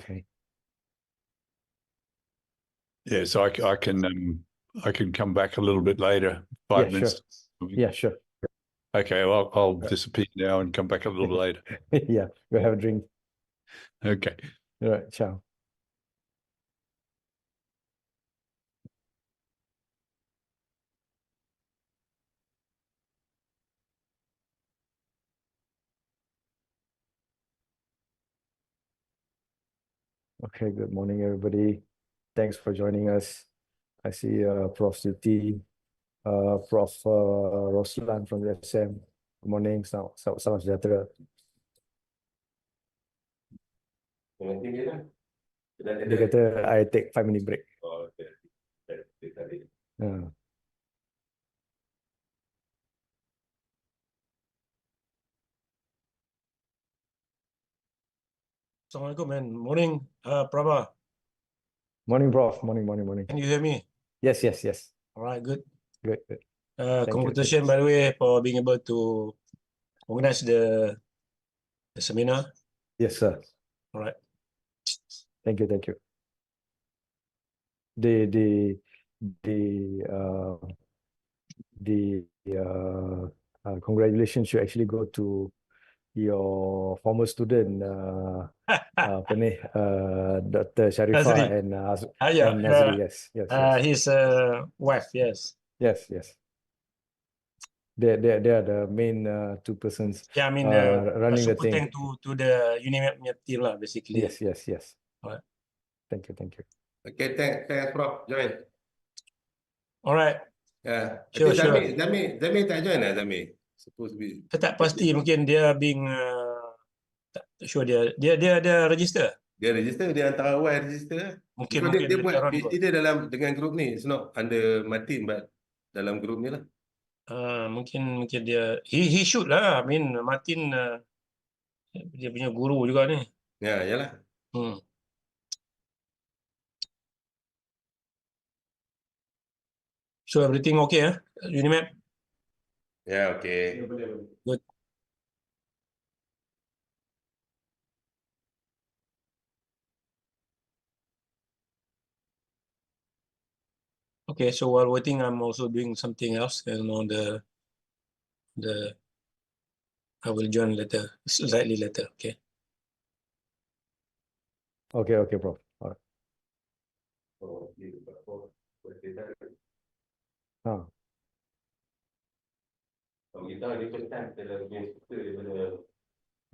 Okay. Yeah, so I can come back a little bit later, 5 minutes. Sure. Yeah, sure. Okay, well, I'll disappear now and come back a little bit later. Yeah, we'll have a drink. Okay. All right, ciao. Okay, good morning, everybody. Thanks for joining us. I see Prof. Suti, Prof. Roslan from the SM. Good morning, salam sejahtera. Dia kata, I take 5-minute break. Oh, okay. Assalamualaikum and morning, Prabha. Morning, Prof. Morning. Can you hear me? Yes. All right, good. Good. Congratulations, by the way, for being able to organize the seminar. Yes, sir. All right. Thank you. Congratulations should actually go to your former student, Dr. Sharifah Nazri. and Yeah, Nazri. Yes. his wife, yes. Yes. They are the main two persons. Yeah, I mean, running the super thing. thank to the UNIMAP team lah, basically. Yes. All right. Thank you. Okay, thanks, Prof. Join. All right. Yeah. Sure. Zami tak join lah, Zami. Supposed to be. Saya tak pasti, mungkin dia being tak sure dia ada register. Dia register, dia hantar awal register. Mungkin dia buat later on PhD dia dengan grup ni. It's not under my team, but dalam grup ni lah. Mungkin dia he should lah. I mean, Martin dia punya guru juga ni. Ya, yalah. So everything okay, UNIMAP? Yeah, okay. Good. Okay, so while waiting, I'm also doing something else, and on the I will join later, slightly later. Okay. Okay, Prof. All right.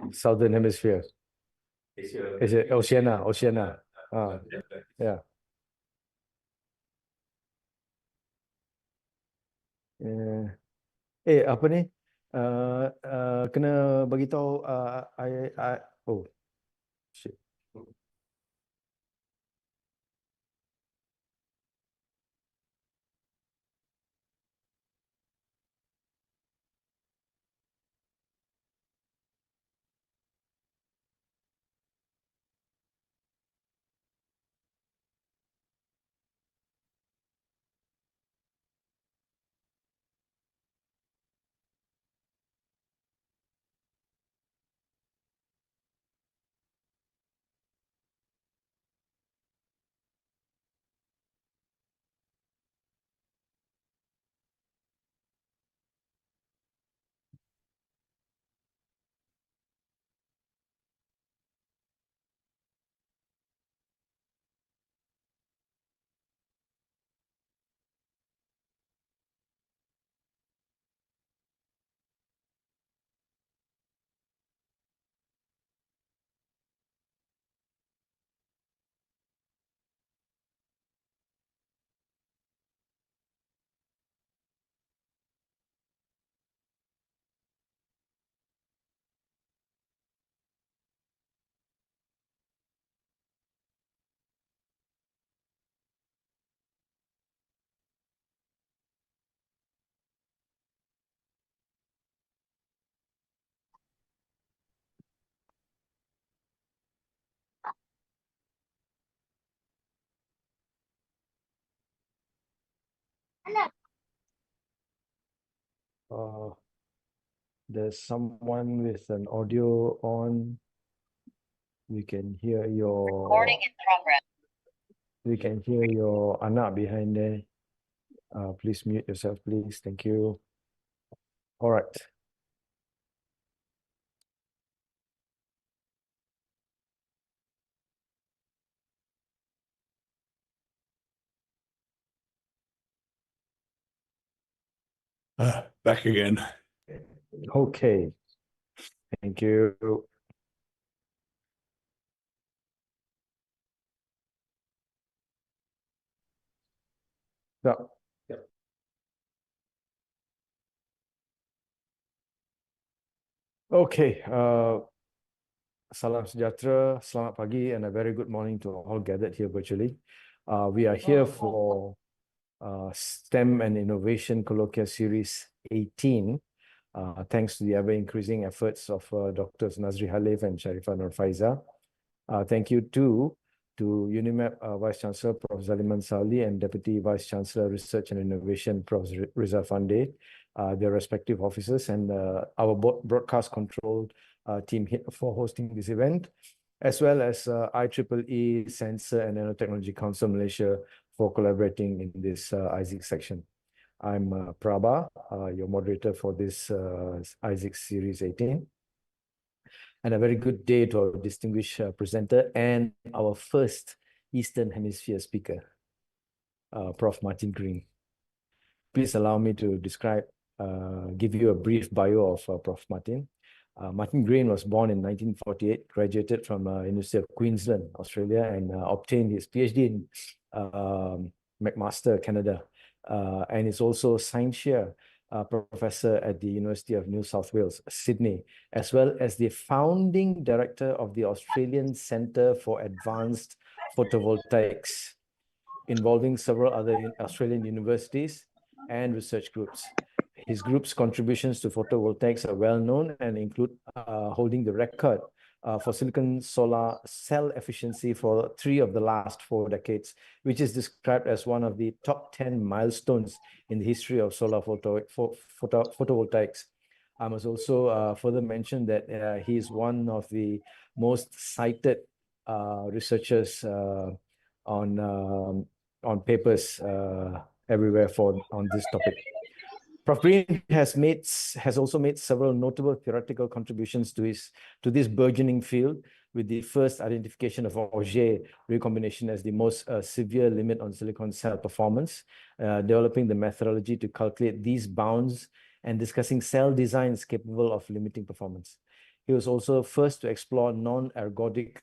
Southern Hemisphere. Asia, Oceania. Yeah. Apa ni? Kena bagi tahu oh shit. There's someone with an audio on. We can hear your Recording in progress. we can hear your anak behind there. Please mute yourself, please. Thank you. All right. Back again. Okay. Thank you. So, okay. Salam sejahtera, selamat pagi, and a very good morning to all gathered here virtually. We are here for STEM and Innovation Colloquia Series 18. Thanks to the ever-increasing efforts of Drs. Nazri Halif and Sharifah Nur Faiza. Thank you too to UNIMAP Vice Chancellor Prof. Zaliman Sali and Deputy Vice Chancellor Research and Innovation Prof. Rizal Fande, their respective officers, and our broadcast control team here for hosting this event, as well as IEEE, Sensor and Nanotechnology Council Malaysia for collaborating in this ISICS section. I'm Prabha, your moderator for this ISICS Series 18. And a very good day to our distinguished presenter and our first Eastern Hemisphere speaker, Prof. Martin Green. Please allow me to give you a brief bio of Prof. Martin. Martin Green was born in 1948, graduated from University of Queensland, Australia, and obtained his PhD in McMaster, Canada, and is also a science chair professor at the University of New South Wales, Sydney, as well as the founding director of the Australian Centre for Advanced Photovoltaics, involving several other Australian universities and research groups. His group's contributions to photovoltaics are well known and include holding the record for silicon solar cell efficiency for 3 of the last 4 decades, which is described as one of the top 10 milestones in the history of solar photovoltaics. I must also further mention that he is one of the most cited researchers on papers everywhere on this topic. Prof. Green has also made several notable theoretical contributions to this burgeoning field, with the first identification of Auger recombination as the most severe limit on silicon cell performance, developing the methodology to calculate these bounds and discussing cell designs capable of limiting performance. He was also first to explore non-ergodic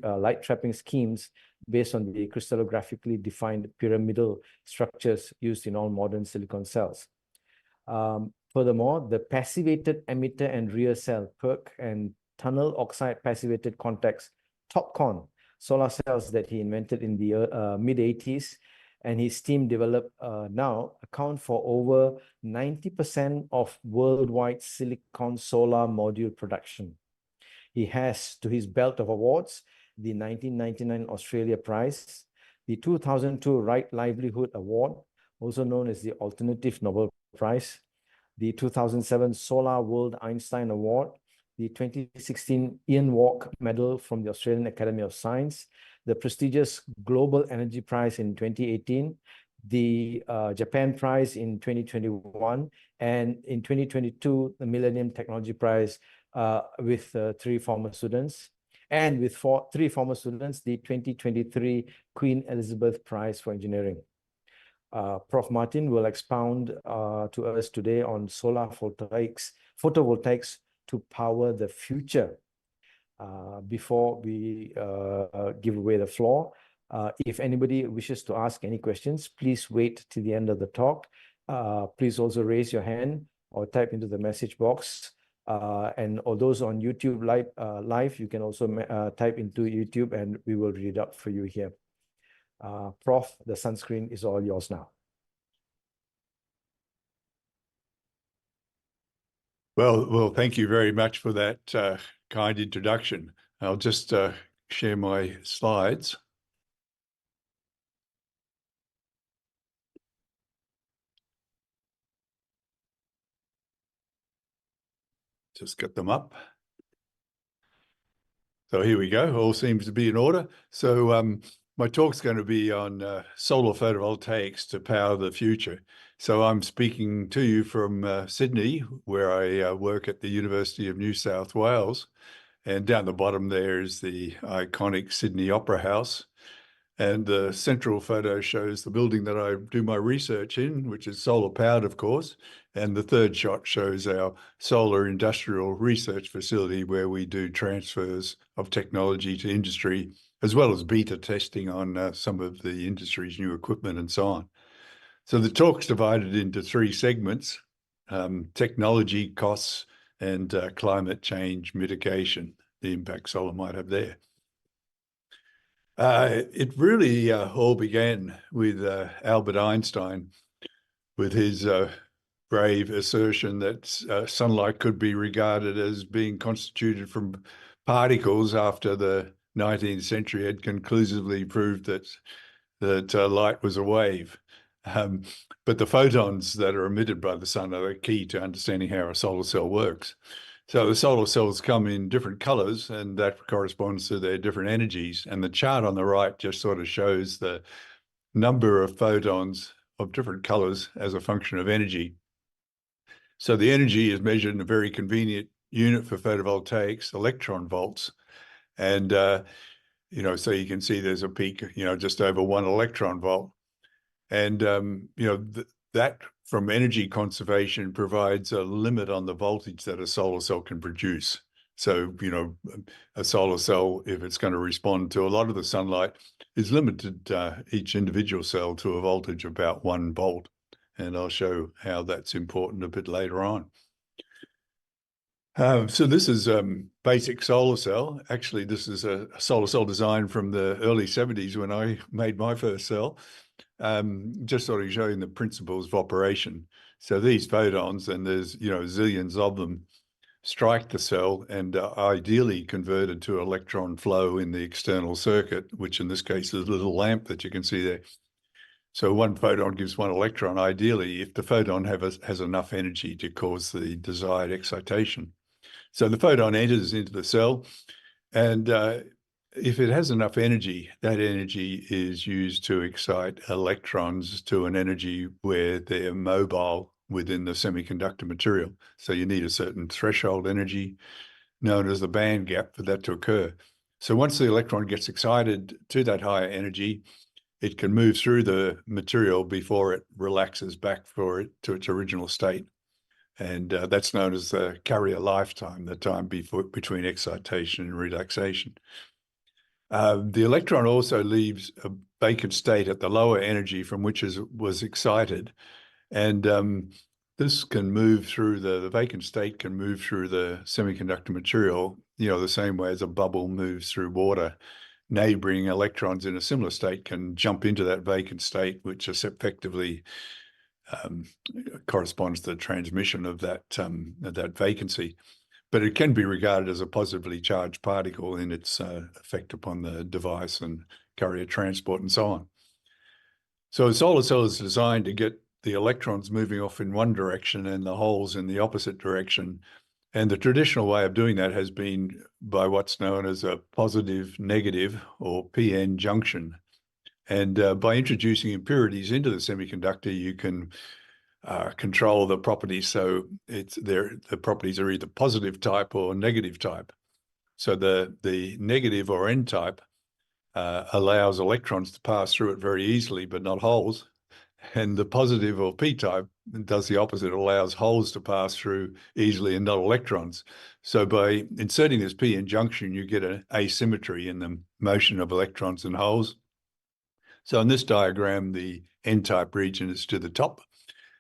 light trapping schemes based on the crystallographically defined pyramidal structures used in all modern silicon cells. Furthermore, the passivated emitter and rear cell, PERC, and tunnel oxide passivated contacts, TOPCon, solar cells that he invented in the mid-80s and his team developed now account for over 90% of worldwide silicon solar module production. He has to his belt of awards the 1999 Australia Prize, the 2002 Right Livelihood Award, also known as the Alternative Nobel Prize, the 2007 Solar World Einstein Award, the 2016 Ian Walk Medal from the Australian Academy of Science, the prestigious Global Energy Prize in 2018, the Japan Prize in 2021, and in 2022, the Millennium Technology Prize with 3 former students. And with 3 former students, the 2023 Queen Elizabeth Prize for Engineering. Prof. Martin will expound to us today on solar photovoltaics to power the future. Before we give away the floor, if anybody wishes to ask any questions, please wait till the end of the talk. Please also raise your hand or type into the message box. And all those on YouTube live, you can also type into YouTube and we will read it out for you here. Prof, the sunscreen is all yours now. Well, thank you very much for that kind introduction. I'll just share my slides. Just get them up. So here we go. All seems to be in order. So my talk's going to be on solar photovoltaics to power the future. So I'm speaking to you from Sydney, where I work at the University of New South Wales. And down the bottom there is the iconic Sydney Opera House. And the central photo shows the building that I do my research in, which is solar powered, of course. And the third shot shows our solar industrial research facility, where we do transfers of technology to industry, as well as beta testing on some of the industry's new equipment and so on. So the talk's divided into three segments: technology, costs, and climate change mitigation, the impact solar might have there. It really all began with Albert Einstein, with his brave assertion that sunlight could be regarded as being constituted from particles, after the 19th century had conclusively proved that light was a wave. But the photons that are emitted by the sun are the key to understanding how a solar cell works. So the solar cells come in different colors, and that corresponds to their different energies. And the chart on the right just sort of shows the number of photons of different colors as a function of energy. So the energy is measured in a very convenient unit for photovoltaics, electron volts. And, so you can see there's a peak, just over 1 electron volt. And, that from energy conservation provides a limit on the voltage that a solar cell can produce. So, a solar cell, if it's going to respond to a lot of the sunlight, is limited each individual cell to a voltage of about 1 volt. And I'll show how that's important a bit later on. So this is basic solar cell. Actually, this is a solar cell design from the early 70s when I made my first cell. Just sort of showing the principles of operation. So these photons, and there's zillions of them, strike the cell and are ideally converted to electron flow in the external circuit, which in this case is a little lamp that you can see there. So one photon gives 1 electron, ideally, if the photon has enough energy to cause the desired excitation. So the photon enters into the cell, and if it has enough energy, that energy is used to excite electrons to an energy where they're mobile within the semiconductor material. So you need a certain threshold energy known as the band gap for that to occur. So once the electron gets excited to that higher energy, it can move through the material before it relaxes back to its original state. And that's known as the carrier lifetime, the time between excitation and relaxation. The electron also leaves a vacant state at the lower energy from which it was excited. And this can move through the vacant state can move through the semiconductor material, the same way as a bubble moves through water. Neighboring electrons in a similar state can jump into that vacant state, which is effectively corresponds to the transmission of that vacancy. But it can be regarded as a positively charged particle in its effect upon the device and carrier transport and so on. So a solar cell is designed to get the electrons moving off in one direction and the holes in the opposite direction. And the traditional way of doing that has been by what's known as a positive-negative, or PN junction. And by introducing impurities into the semiconductor, you can control the properties. So the properties are either positive type or negative type. So the negative or N type allows electrons to pass through it very easily, but not holes. And the positive or P type does the opposite, allows holes to pass through easily and not electrons. So by inserting this PN junction, you get an asymmetry in the motion of electrons and holes. So in this diagram, the N-type region is to the top.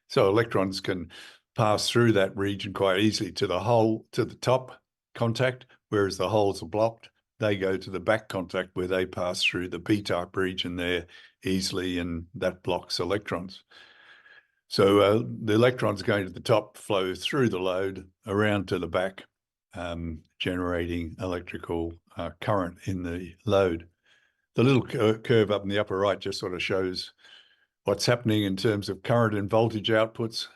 So electrons can pass through that region quite easily to the top contact, whereas the holes are blocked. They go to the back contact where they pass through the P-type region there easily, and that blocks electrons. So the electrons going to the top flow through the load around to the back, generating electrical current in the load. The little curve up in the upper right just sort of shows what's happening in terms of current and voltage outputs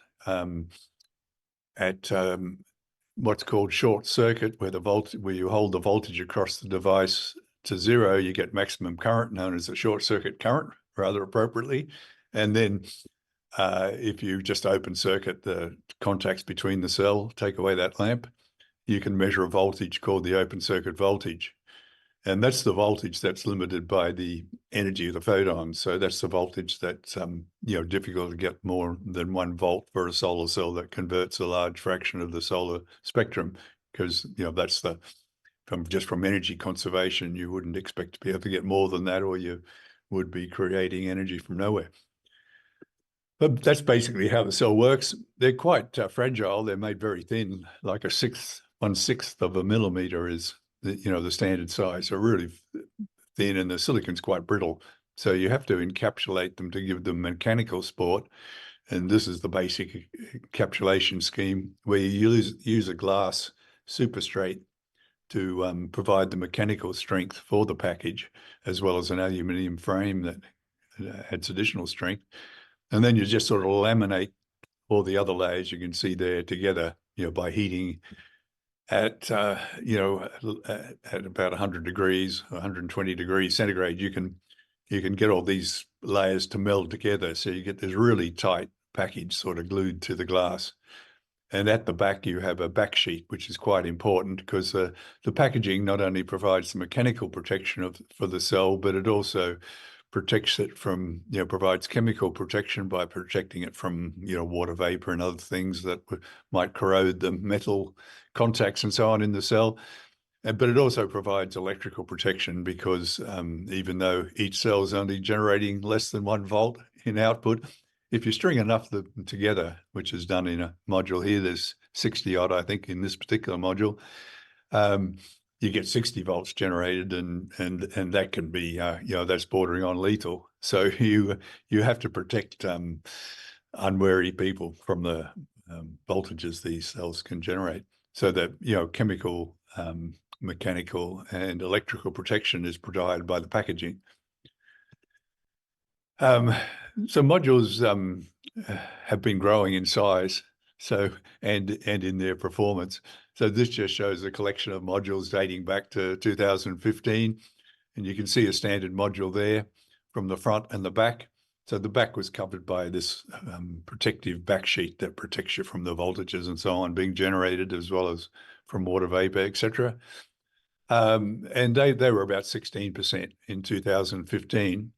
at what's called short circuit, where you hold the voltage across the device to zero, you get maximum current, known as a short circuit current, rather appropriately. And then if you just open circuit the contacts between the cell, take away that lamp, you can measure a voltage called the open circuit voltage. And that's the voltage that's limited by the energy of the photons. So that's the voltage that's difficult to get more than 1 volt for a solar cell that converts a large fraction of the solar spectrum, because that's from energy conservation, you wouldn't expect to be able to get more than that, or you would be creating energy from nowhere. But that's basically how the cell works. They're quite fragile. They're made very thin, like 1/6 of a millimeter is the standard size. So really thin, and the silicon's quite brittle. So you have to encapsulate them to give them mechanical support. And this is the basic encapsulation scheme, where you use a glass superstrate to provide the mechanical strength for the package, as well as an aluminium frame that adds additional strength. And then you just sort of laminate all the other layers you can see there together, by heating at about 100 degrees, 120 degrees centigrade. You can get all these layers to meld together, so you get this really tight package sort of glued to the glass. And at the back, you have a back sheet, which is quite important, because the packaging not only provides the mechanical protection for the cell, but it also protects it from, provides chemical protection by protecting it from, water vapor and other things that might corrode the metal contacts and so on in the cell. But it also provides electrical protection, because even though each cell is only generating less than 1 volt in output, if you string enough of them together, which is done in a module here, there's 60 odd, I think, in this particular module, you get 60 volts generated, and that can be, that's bordering on lethal. So you have to protect unwary people from the voltages these cells can generate, so that chemical, mechanical, and electrical protection is provided by the packaging. So modules have been growing in size, and in their performance. So this just shows a collection of modules dating back to 2015, and you can see a standard module there from the front and the back. So the back was covered by this protective back sheet that protects you from the voltages and so on being generated, as well as from water vapor, etc. And they were about 16% in 2015.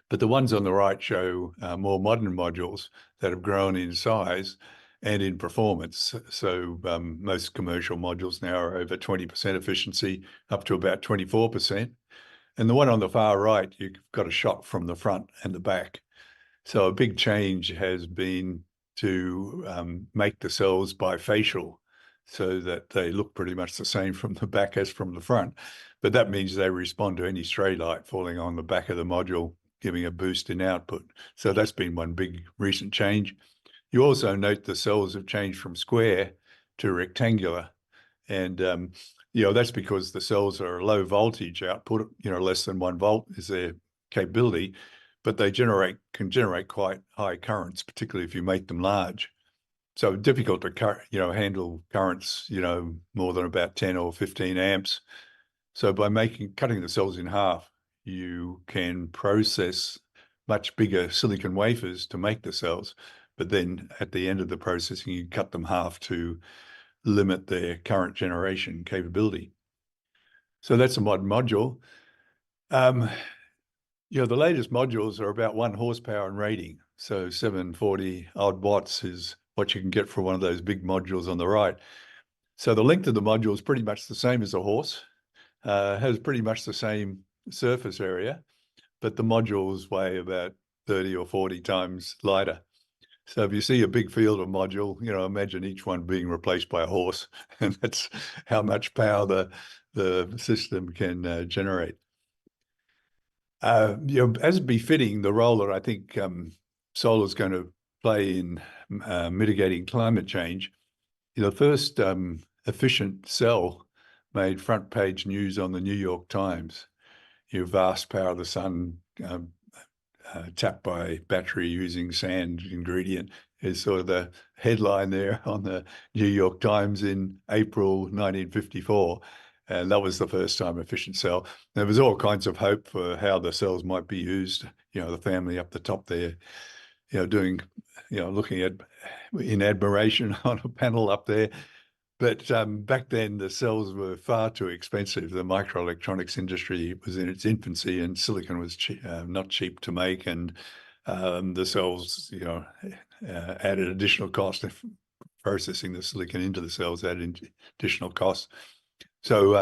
But the ones on the right show more modern modules that have grown in size and in performance. So most commercial modules now are over 20% efficiency, up to about 24%. And the one on the far right, you've got a shot from the front and the back. So a big change has been to make the cells bifacial, so that they look pretty much the same from the back as from the front. But that means they respond to any stray light falling on the back of the module, giving a boost in output. So that's been one big recent change. You also note the cells have changed from square to rectangular. And, that's because the cells are low voltage output, less than 1 volt is their capability, but they can generate quite high currents, particularly if you make them large. So difficult to, handle currents, more than about 10 or 15 amps. So by cutting the cells in half, you can process much bigger silicon wafers to make the cells, but then at the end of the processing, you cut them half to limit their current generation capability. So that's a modern module. The latest modules are about 1 horsepower in rating. So 740 odd watts is what you can get for one of those big modules on the right. So the length of the module is pretty much the same as a horse, has pretty much the same surface area, but the modules weigh about 30 or 40 times lighter. So if you see a big field of module, imagine each one being replaced by a horse, and that's how much power the system can generate. As befitting the role that I think solar is going to play in mitigating climate change, the first efficient cell made front page news on the New York Times. Vast power of the sun tapped by battery using sand ingredient, is sort of the headline there on the New York Times in April 1954. And that was the first time efficient cell. There was all kinds of hope for how the cells might be used. You know, the family up the top there, you know, doing, you know, looking at in admiration on a panel up there. But back then, the cells were far too expensive. The microelectronics industry was in its infancy, and silicon was not cheap to make. And the cells, you know, added additional cost. Processing the silicon into the cells added additional costs. So,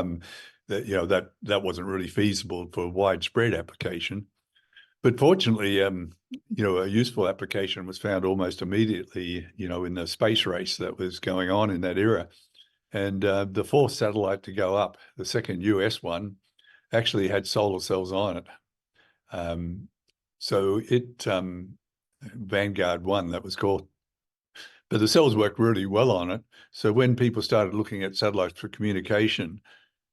you know, that wasn't really feasible for widespread application. But fortunately, you know, a useful application was found almost immediately, you know, in the space race that was going on in that era. And the fourth satellite to go up, the second US one, actually had solar cells on it. So it, Vanguard 1, that was called. But the cells worked really well on it. So when people started looking at satellites for communication,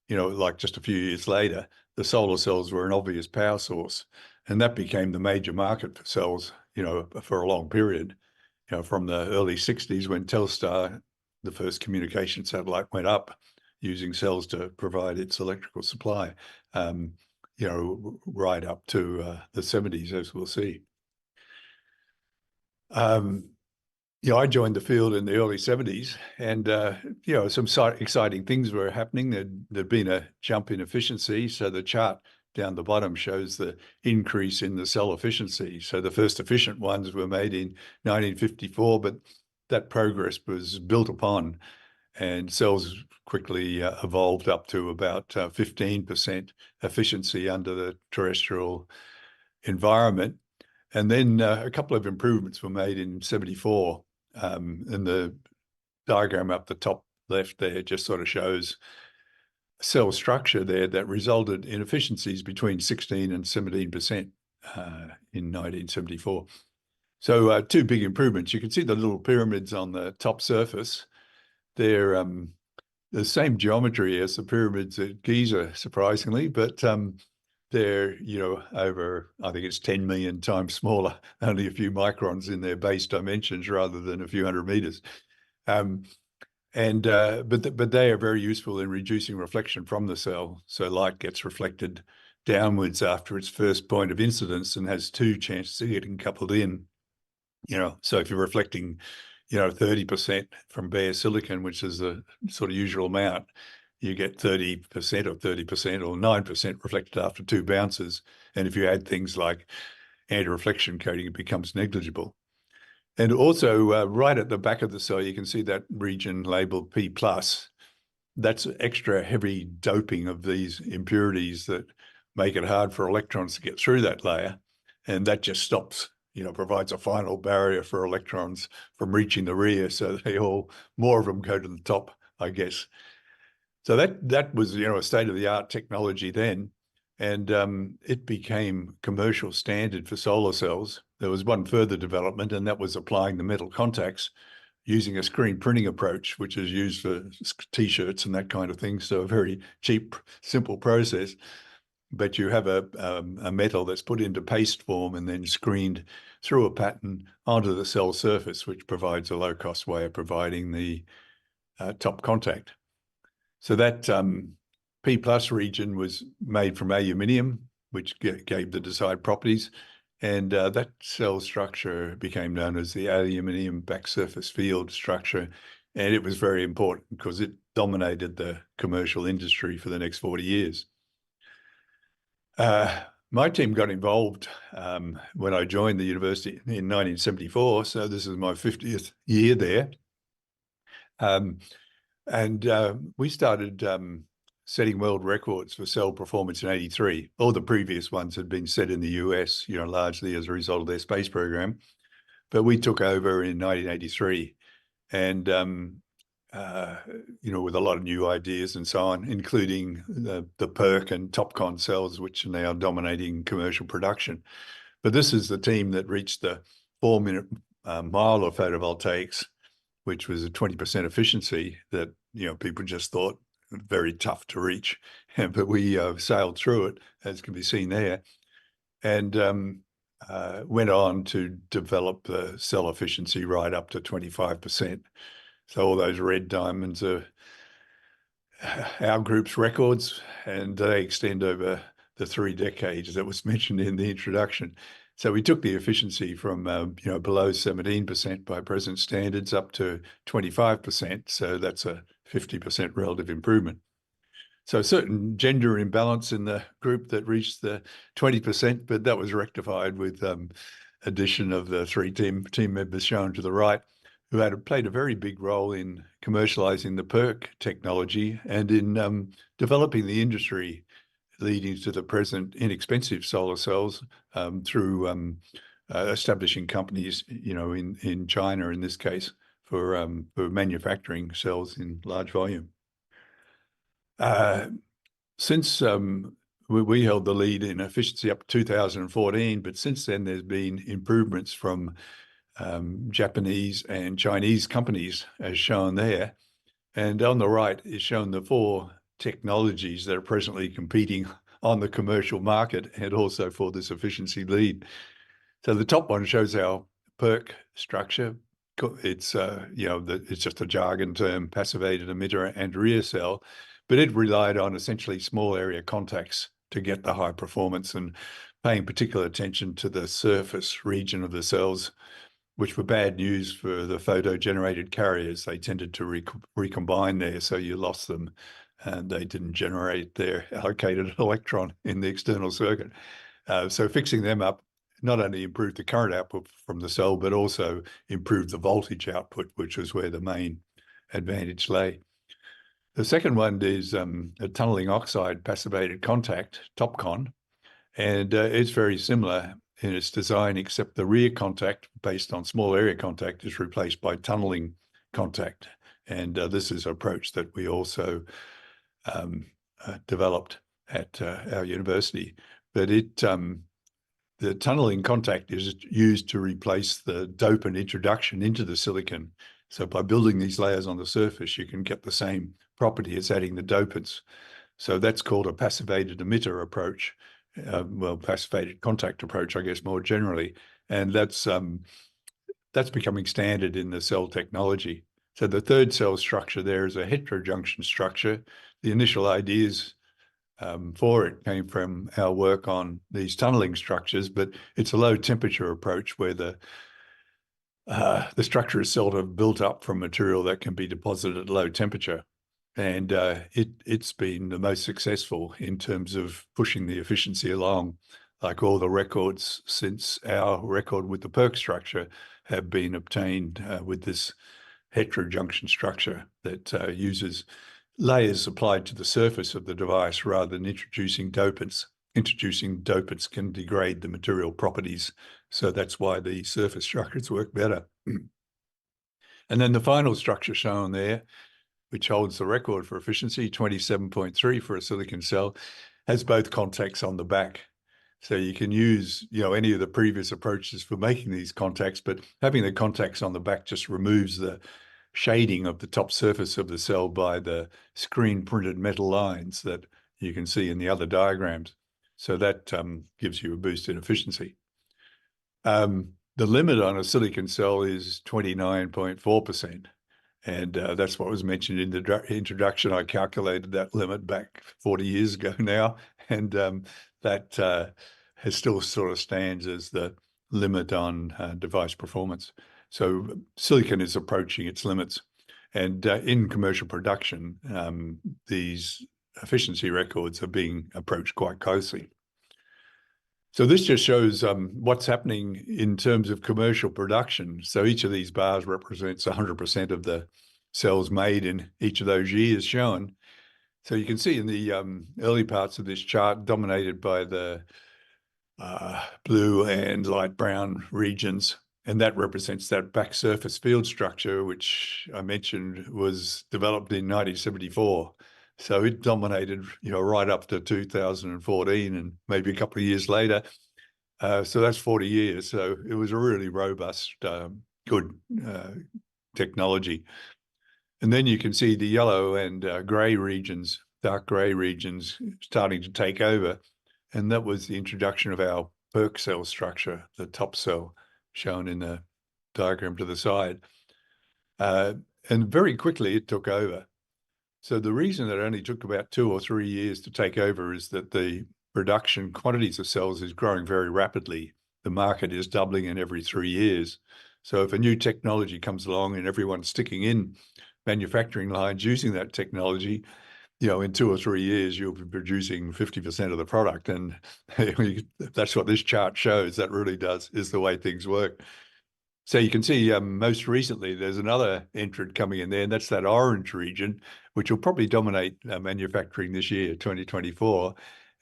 you know, like just a few years later, the solar cells were an obvious power source. And that became the major market for cells, you know, for a long period, you know, from the early 60s when Telstar, the first communication satellite, went up using cells to provide its electrical supply, you know, right up to the 70s, as we'll see. You know, I joined the field in the early 70s, and, you know, some exciting things were happening. There'd been a jump in efficiency. So the chart down the bottom shows the increase in the cell efficiency. So the first efficient ones were made in 1954, but that progress was built upon, and cells quickly evolved up to about 15% efficiency under the terrestrial environment. And then a couple of improvements were made in 74. And the diagram up the top left there just sort of shows cell structure there that resulted in efficiencies between 16 and 17% in 1974. So two big improvements. You can see the little pyramids on the top surface. They're the same geometry as the pyramids at Giza, surprisingly, but they're, you know, over, I think it's 10 million times smaller, only a few microns in their base dimensions rather than a few hundred meters. But they are very useful in reducing reflection from the cell. So light gets reflected downwards after its first point of incidence and has two chances of getting coupled in. You know, so if you're reflecting, you know, 30% from bare silicon, which is the sort of usual amount, you get 30% or 30% or 9% reflected after two bounces. And if you add things like anti-reflection coating, it becomes negligible. And also right at the back of the cell, you can see that region labeled P+. That's extra heavy doping of these impurities that make it hard for electrons to get through that layer. And that just stops, you know, provides a final barrier for electrons from reaching the rear. So more of them go to the top, I guess. So that was, you know, a state-of-the-art technology then, and it became commercial standard for solar cells. There was one further development, and that was applying the metal contacts using a screen printing approach, which is used for T-shirts and that kind of thing. So a very cheap, simple process. But you have a metal that's put into paste form and then screened through a pattern onto the cell surface, which provides a low-cost way of providing the top contact. So that P+ region was made from aluminium, which gave the desired properties. And that cell structure became known as the aluminium back surface field structure. And it was very important because it dominated the commercial industry for the next 40 years. My team got involved when I joined the university in 1974. So this is my 50th year there. We started setting world records for cell performance in '83. All the previous ones had been set in the US, you know, largely as a result of their space program. But we took over in 1983 and, you know, with a lot of new ideas and so on, including the PERC and TOPCon cells, which are now dominating commercial production. But this is the team that reached the 4-minute mile of photovoltaics, which was a 20% efficiency that, you know, people just thought very tough to reach. But we sailed through it, as can be seen there. And went on to develop the cell efficiency right up to 25%. So all those red diamonds are our group's records, and they extend over the 3 decades that was mentioned in the introduction. So we took the efficiency from below 17% by present standards up to 25%. So that's a 50% relative improvement. So a certain gender imbalance in the group that reached the 20%, but that was rectified with addition of the 3 team members shown to the right, who had played a very big role in commercializing the PERC technology and in developing the industry leading to the present inexpensive solar cells through establishing companies, in China in this case, for manufacturing cells in large volume. Since we held the lead in efficiency up to 2014, but since then there's been improvements from Japanese and Chinese companies, as shown there. And on the right is shown the 4 technologies that are presently competing on the commercial market and also for this efficiency lead. So the top one shows our PERC structure. It's it's just a jargon term, passivated emitter and rear cell, but it relied on essentially small area contacts to get the high performance and paying particular attention to the surface region of the cells, which were bad news for the photo-generated carriers. They tended to recombine there, so you lost them, and they didn't generate their allocated electron in the external circuit. So fixing them up not only improved the current output from the cell, but also improved the voltage output, which was where the main advantage lay. The second one is a tunneling oxide passivated contact, TOPCon, and it's very similar in its design, except the rear contact based on small area contact is replaced by tunneling contact. And this is an approach that we also developed at our university. But the tunneling contact is used to replace the dopant introduction into the silicon. So by building these layers on the surface, you can get the same property as adding the dopants. So that's called a passivated emitter approach. Passivated contact approach, I guess, more generally. And that's becoming standard in the cell technology. So the third cell structure there is a heterojunction structure. The initial ideas for it came from our work on these tunneling structures, but it's a low temperature approach where the structure is sort of built up from material that can be deposited at low temperature. And it's been the most successful in terms of pushing the efficiency along. Like all the records since our record with the PERC structure have been obtained with this heterojunction structure that uses layers applied to the surface of the device rather than introducing dopants. Introducing dopants can degrade the material properties, so that's why the surface structures work better. And then the final structure shown there, which holds the record for efficiency, 27.3 for a silicon cell, has both contacts on the back. So you can use, any of the previous approaches for making these contacts, but having the contacts on the back just removes the shading of the top surface of the cell by the screen printed metal lines that you can see in the other diagrams. So that gives you a boost in efficiency. The limit on a silicon cell is 29.4%. And that's what was mentioned in the introduction. I calculated that limit back 40 years ago now, and that has still sort of stands as the limit on device performance. So silicon is approaching its limits, and in commercial production, these efficiency records are being approached quite closely. So this just shows what's happening in terms of commercial production. So each of these bars represents 100% of the cells made in each of those years shown. So you can see in the early parts of this chart, dominated by the blue and light brown regions, and that represents that back surface field structure, which I mentioned was developed in 1974. So it dominated, right up to 2014 and maybe a couple of years later. So that's 40 years. So it was a really robust, good technology. And then you can see the yellow and grey regions, dark grey regions starting to take over. And that was the introduction of our PERC cell structure, the top cell shown in the diagram to the side. And very quickly it took over. So the reason that it only took about 2 or 3 years to take over is that the production quantities of cells is growing very rapidly. The market is doubling in every 3 years. So if a new technology comes along and everyone's sticking in manufacturing lines using that technology, you know, in 2 or 3 years, you'll be producing 50% of the product. And that's what this chart shows. That really is the way things work. So you can see most recently, there's another entrant coming in there, and that's that orange region, which will probably dominate manufacturing this year, 2024.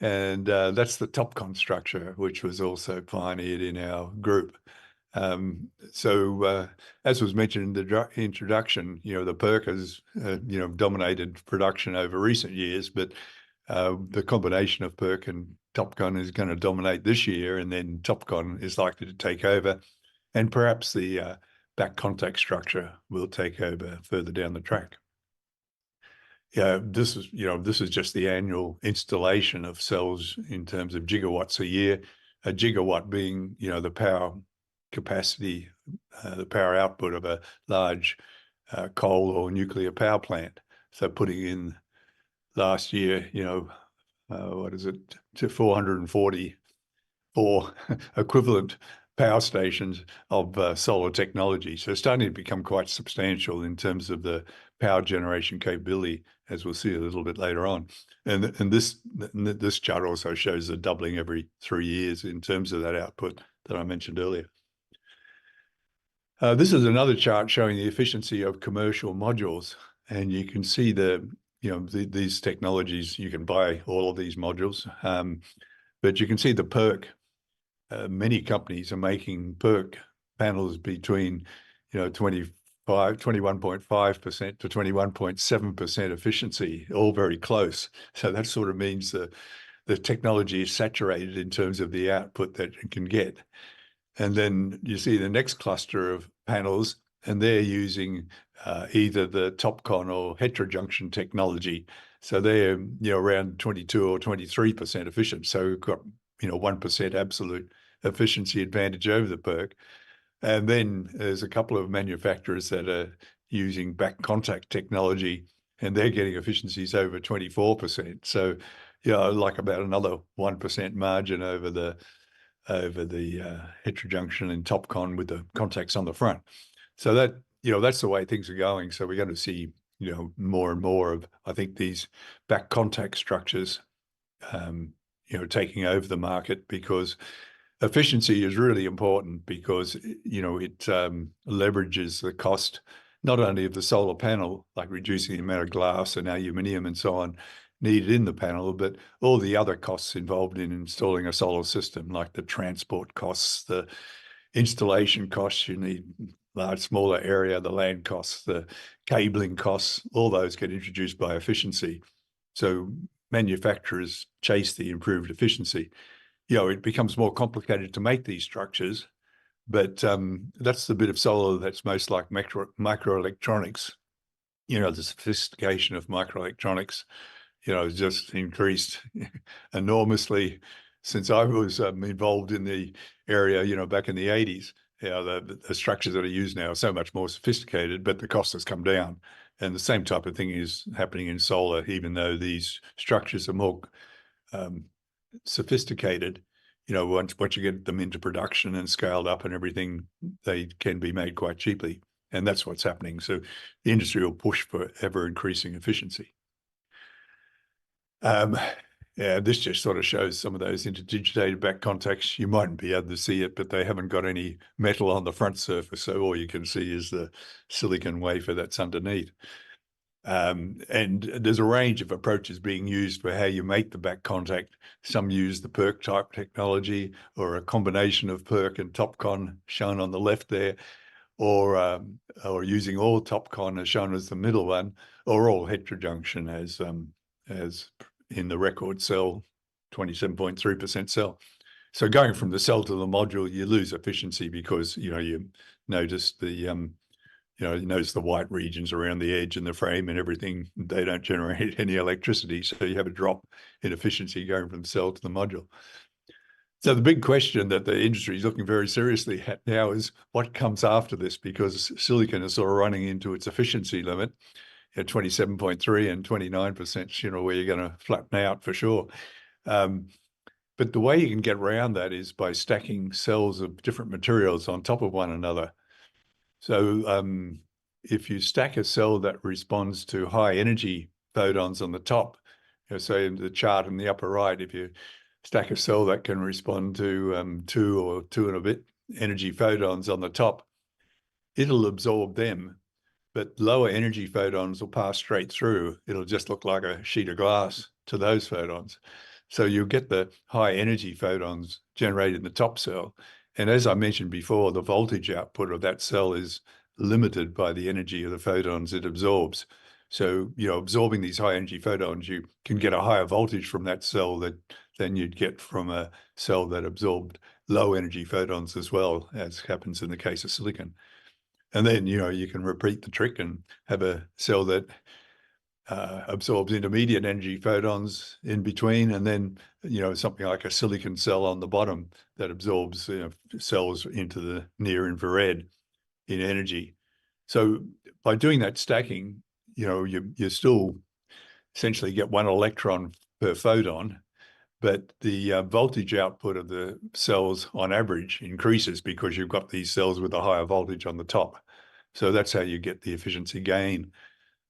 And that's the TOPCon structure, which was also pioneered in our group. As was mentioned in the introduction, you know, the PERC has, you know, dominated production over recent years, but the combination of PERC and TOPCon is going to dominate this year, and then TOPCon is likely to take over. And perhaps the back contact structure will take over further down the track. Yeah, this is just the annual installation of cells in terms of gigawatts a year. A gigawatt being, you know, the power capacity, the power output of a large coal or nuclear power plant. So putting in last year, you know, what is it, to 444 equivalent power stations of solar technology. So starting to become quite substantial in terms of the power generation capability, as we'll see a little bit later on. And this chart also shows the doubling every 3 years in terms of that output that I mentioned earlier. This is another chart showing the efficiency of commercial modules. And you can see these technologies, you can buy all of these modules, but you can see the PERC. Many companies are making PERC panels between, you know, 21.5% to 21.7% efficiency, all very close. So that sort of means the technology is saturated in terms of the output that it can get. And then you see the next cluster of panels, and they're using either the TOPCon or heterojunction technology. So they're, you know, around 22 or 23% efficient. So we've got, you know, 1% absolute efficiency advantage over the PERC. And then there's a couple of manufacturers that are using back contact technology, and they're getting efficiencies over 24%. So, you know, like about another 1% margin over the heterojunction and TOPCon with the contacts on the front. So that, you know, that's the way things are going. So we're going to see, you know, more and more of, I think, these back contact structures, you know, taking over the market, because efficiency is really important, because, you know, it leverages the cost, not only of the solar panel, like reducing the amount of glass and aluminium and so on needed in the panel, but all the other costs involved in installing a solar system, like the transport costs, the installation costs, you need large, smaller area, the land costs, the cabling costs, all those get introduced by efficiency. So manufacturers chase the improved efficiency. You know, it becomes more complicated to make these structures, but that's the bit of solar that's most like microelectronics. You know, the sophistication of microelectronics, you know, has just increased enormously since I was involved in the area, you know, back in the 80s. You know, the structures that are used now are so much more sophisticated, but the cost has come down. And the same type of thing is happening in solar, even though these structures are more sophisticated. You know, once you get them into production and scaled up and everything, they can be made quite cheaply. And that's what's happening. So the industry will push for ever increasing efficiency. Yeah, this just sort of shows some of those interdigitated back contacts. You mightn't be able to see it, but they haven't got any metal on the front surface. So all you can see is the silicon wafer that's underneath. And there's a range of approaches being used for how you make the back contact. Some use the PERC type technology, or a combination of PERC and TOPCon shown on the left there, or using all TOPCon as shown as the middle one, or all heterojunction as in the record cell, 27.3% cell. So going from the cell to the module, you lose efficiency because, you know, you notice the you notice the white regions around the edge and the frame and everything, they don't generate any electricity. So you have a drop in efficiency going from the cell to the module. So the big question that the industry is looking very seriously at now is what comes after this, because silicon is sort of running into its efficiency limit at 27.3 and 29%, you know, where you're going to flatten out for sure. But the way you can get around that is by stacking cells of different materials on top of one another. So if you stack a cell that responds to high energy photons on the top, you know, say in the chart in the upper right, if you stack a cell that can respond to 2 or 2 and a bit energy photons on the top, it'll absorb them, but lower energy photons will pass straight through. It'll just look like a sheet of glass to those photons. So you'll get the high energy photons generated in the top cell. And as I mentioned before, the voltage output of that cell is limited by the energy of the photons it absorbs. So, you know, absorbing these high energy photons, you can get a higher voltage from that cell than you'd get from a cell that absorbed low energy photons as well, as happens in the case of silicon. And then, you know, you can repeat the trick and have a cell that absorbs intermediate energy photons in between, and then, you know, something like a silicon cell on the bottom that absorbs, you know, cells into the near infrared in energy. So by doing that stacking, you know, you still essentially get 1 electron per photon, but the voltage output of the cells on average increases because you've got these cells with a higher voltage on the top. So that's how you get the efficiency gain.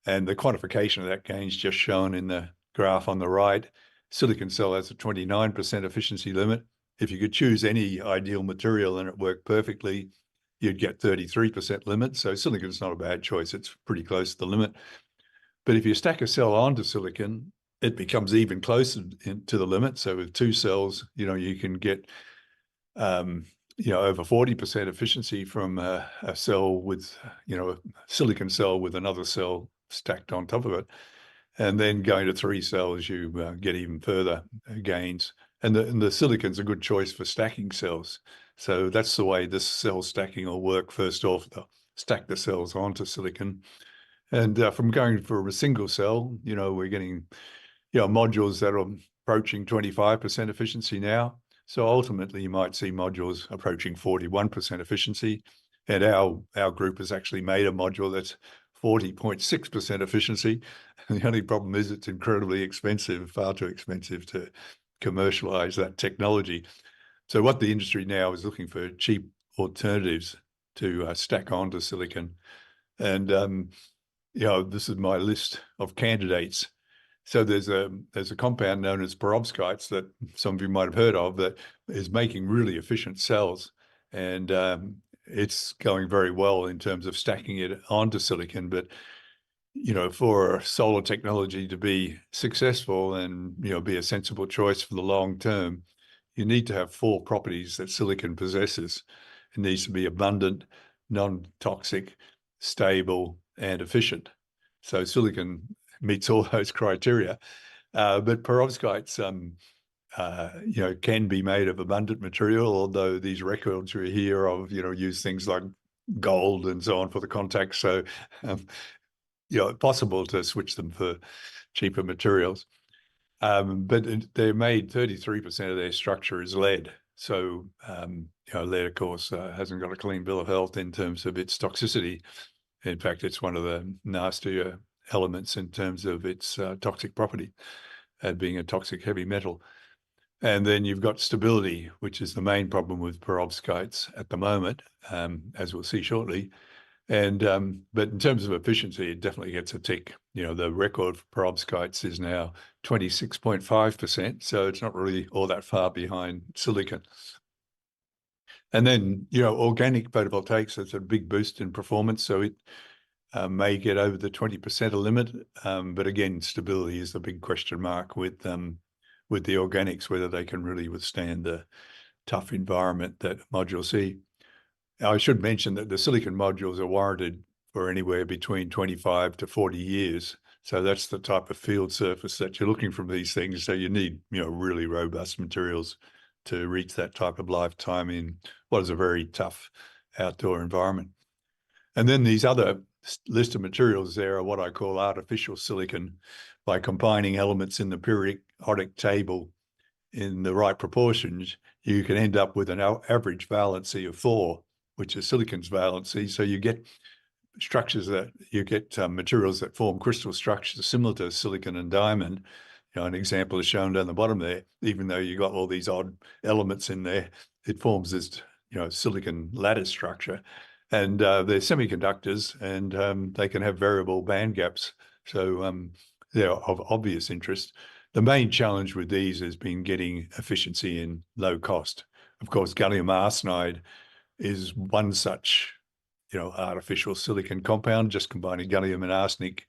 And the quantification of that gain is just shown in the graph on the right. Silicon cell has a 29% efficiency limit. If you could choose any ideal material and it worked perfectly, you'd get 33% limit. So silicon's not a bad choice. It's pretty close to the limit. But if you stack a cell onto silicon, it becomes even closer to the limit. So with 2 cells, you know, you can get, you know, over 40% efficiency from a cell with, you know, a silicon cell with another cell stacked on top of it. And then going to 3 cells, you get even further gains. And the silicon's a good choice for stacking cells. So that's the way this cell stacking will work. First off, they'll stack the cells onto silicon. And from going for a single cell, you know, we're getting, you know, modules that are approaching 25% efficiency now. So ultimately, you might see modules approaching 41% efficiency. And our group has actually made a module that's 40.6% efficiency. And the only problem is it's incredibly expensive, far too expensive to commercialize that technology. So what the industry now is looking for cheap alternatives to stack onto silicon. And, you know, this is my list of candidates. So there's a compound known as perovskites that some of you might have heard of that is making really efficient cells. And it's going very well in terms of stacking it onto silicon. But, you know, for solar technology to be successful and, you know, be a sensible choice for the long term, you need to have 4 properties that silicon possesses. It needs to be abundant, non-toxic, stable, and efficient. So silicon meets all those criteria, but perovskites, you know, can be made of abundant material, although these records we hear of, you know, use things like gold and so on for the contact. So, you know, possible to switch them for cheaper materials. But they're made, 33% of their structure is lead. So, you know, lead, of course, hasn't got a clean bill of health in terms of its toxicity. In fact, it's one of the nastier elements in terms of its toxic property, being a toxic heavy metal. And then you've got stability, which is the main problem with perovskites at the moment, as we'll see shortly. And but in terms of efficiency, it definitely gets a tick. You know, the record for perovskites is now 26.5%, so it's not really all that far behind silicon. And then, you know, organic photovoltaics, that's a big boost in performance, so it may get over the 20% limit. But again, stability is the big question mark with the organics, whether they can really withstand the tough environment that modules see. I should mention that the silicon modules are warranted for anywhere between 25 to 40 years. So that's the type of field surface that you're looking from these things. So you need, you know, really robust materials to reach that type of lifetime in what is a very tough outdoor environment. And then these other list of materials there are what I call artificial silicon, by combining elements in the periodic table in the right proportions, you can end up with an average valency of 4, which is silicon's valency. So you get structures that you get materials that form crystal structures similar to silicon and diamond. You know, an example is shown down the bottom there. Even though you got all these odd elements in there, it forms this, you know, silicon lattice structure. And they're semiconductors, and they can have variable band gaps. So they're of obvious interest. The main challenge with these has been getting efficiency and low cost. Of course, gallium arsenide is one such, you know, artificial silicon compound. Just combining gallium and arsenic,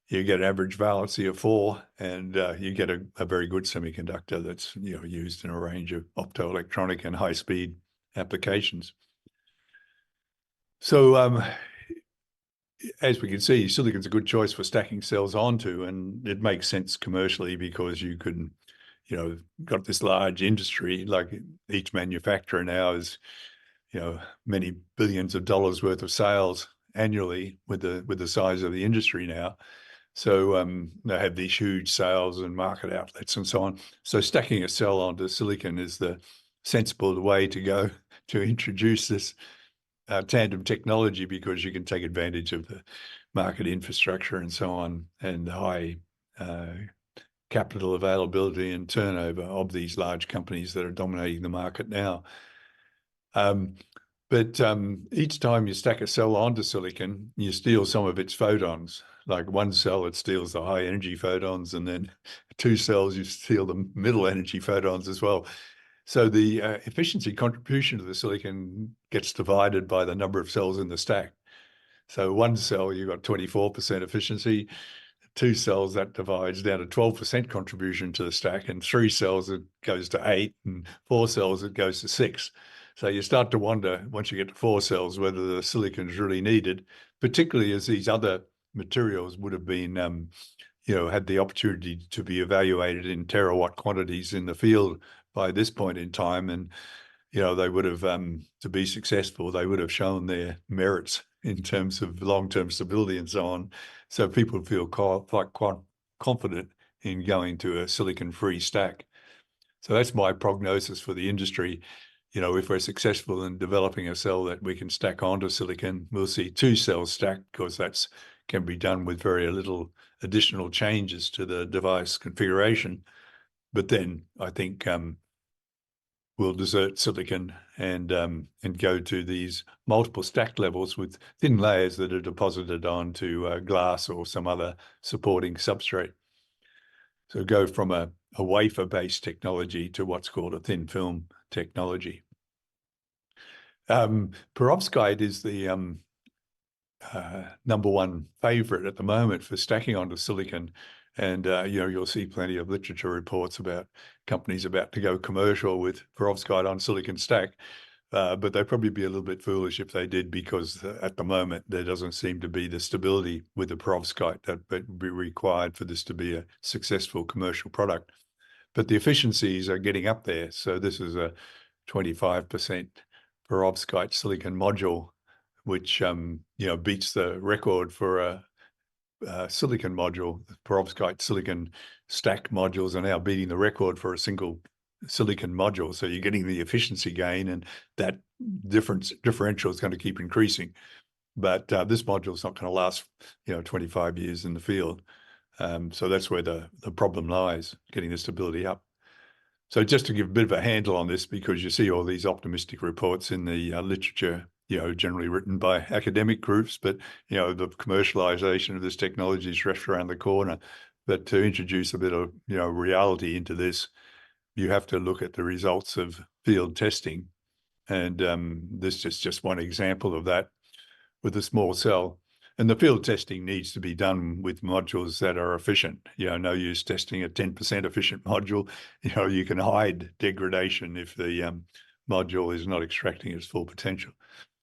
you get an average valency of 4, and you get a very good semiconductor that's, you know, used in a range of optoelectronic and high-speed applications. So as we can see, silicon's a good choice for stacking cells onto, and it makes sense commercially because you can, you know, got this large industry, like each manufacturer now is, you know, many billions of dollars worth of sales annually with the size of the industry now. So they have these huge sales and market outlets and so on. So stacking a cell onto silicon is the sensible way to go to introduce this tandem technology, because you can take advantage of the market infrastructure and so on, and the high capital availability and turnover of these large companies that are dominating the market now. But each time you stack a cell onto silicon, you steal some of its photons. Like one cell, it steals the high energy photons, and then 2 cells, you steal the middle energy photons as well. So the efficiency contribution to the silicon gets divided by the number of cells in the stack. So 1 cell, you've got 24% efficiency. 2 cells, that divides down to 12% contribution to the stack, and 3 cells, it goes to 8, and 4 cells, it goes to 6. So you start to wonder, once you get to 4 cells, whether the silicon is really needed, particularly as these other materials would have been, you know, had the opportunity to be evaluated in terawatt quantities in the field by this point in time. And, you know, they would have, to be successful, they would have shown their merits in terms of long-term stability and so on. So people feel quite confident in going to a silicon-free stack. So that's my prognosis for the industry. You know, if we're successful in developing a cell that we can stack onto silicon, we'll see 2 cells stacked, because that's can be done with very little additional changes to the device configuration. But then I think we'll desert silicon and go to these multiple stack levels with thin layers that are deposited onto glass or some other supporting substrate. So go from a wafer-based technology to what's called a thin film technology. Perovskite is the #1 favorite at the moment for stacking onto silicon. And, you know, you'll see plenty of literature reports about companies about to go commercial with perovskite on silicon stack. But they'd probably be a little bit foolish if they did, because at the moment, there doesn't seem to be the stability with the perovskite that would be required for this to be a successful commercial product. But the efficiencies are getting up there. So this is a 25% perovskite silicon module, which, you know, beats the record for a silicon module. The perovskite silicon stack modules are now beating the record for a single silicon module. So you're getting the efficiency gain, and that differential is going to keep increasing. But this module is not going to last, you know, 25 years in the field. So that's where the problem lies, getting the stability up. So just to give a bit of a handle on this, because you see all these optimistic reports in the literature, you know, generally written by academic groups, but, you know, the commercialization of this technology is just around the corner. But to introduce a bit of, you know, reality into this, you have to look at the results of field testing. And this is just one example of that with a small cell. And the field testing needs to be done with modules that are efficient. You know, no use testing a 10% efficient module. You know, you can hide degradation if the module is not extracting its full potential.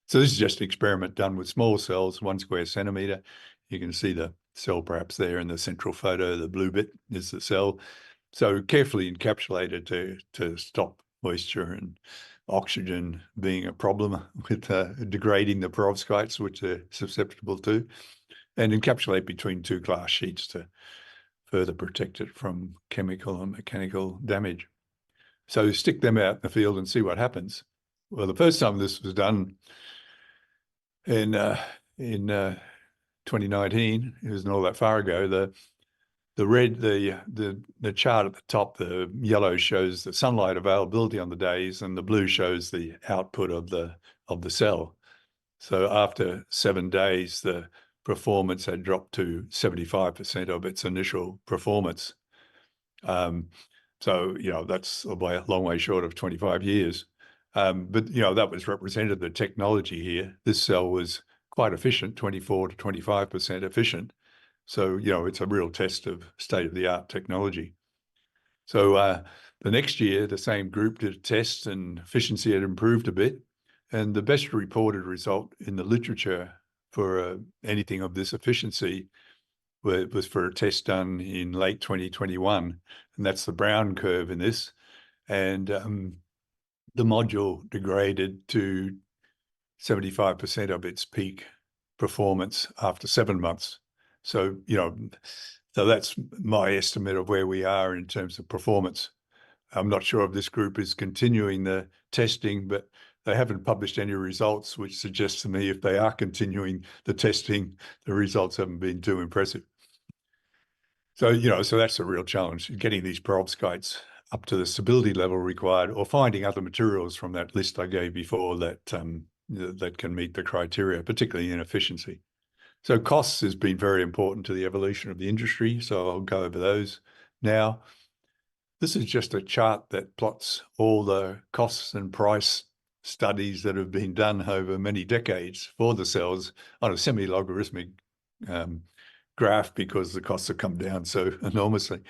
So this is just an experiment done with small cells, 1 square centimeter. You can see the cell perhaps there in the central photo. The blue bit is the cell. So carefully encapsulated to stop moisture and oxygen being a problem with degrading the perovskites, which they're susceptible to, and encapsulate between 2 glass sheets to further protect it from chemical and mechanical damage. So stick them out in the field and see what happens. Well, the first time this was done in 2019, it wasn't all that far ago. The chart at the top, the yellow shows the sunlight availability on the days, and the blue shows the output of the cell. So after 7 days, the performance had dropped to 75% of its initial performance. So, that's a long way short of 25 years. But, that was represented the technology here. This cell was quite efficient, 24 to 25% efficient. So, it's a real test of state-of-the-art technology. So the next year, the same group did a test and efficiency had improved a bit. And the best reported result in the literature for anything of this efficiency was for a test done in late 2021. And that's the brown curve in this. And the module degraded to 75% of its peak performance after 7 months. So, so that's my estimate of where we are in terms of performance. I'm not sure if this group is continuing the testing, but they haven't published any results, which suggests to me if they are continuing the testing, the results haven't been too impressive. So, so that's a real challenge, getting these perovskites up to the stability level required, or finding other materials from that list I gave before that that can meet the criteria, particularly in efficiency. So costs has been very important to the evolution of the industry, so I'll go over those now. This is just a chart that plots all the costs and price studies that have been done over many decades for the cells on a semi-logarithmic graph, because the costs have come down so enormously.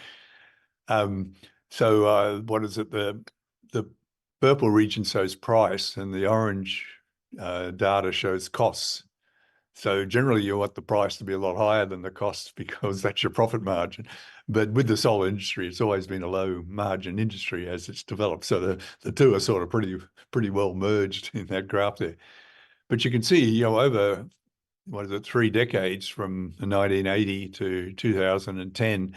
So what is it? The purple region shows price and the orange data shows costs. So generally you want the price to be a lot higher than the cost, because that's your profit margin. But with the solar industry, it's always been a low margin industry as it's developed. So the two are sort of pretty well merged in that graph there. But you can see, over, 3 decades from 1980 to 2010,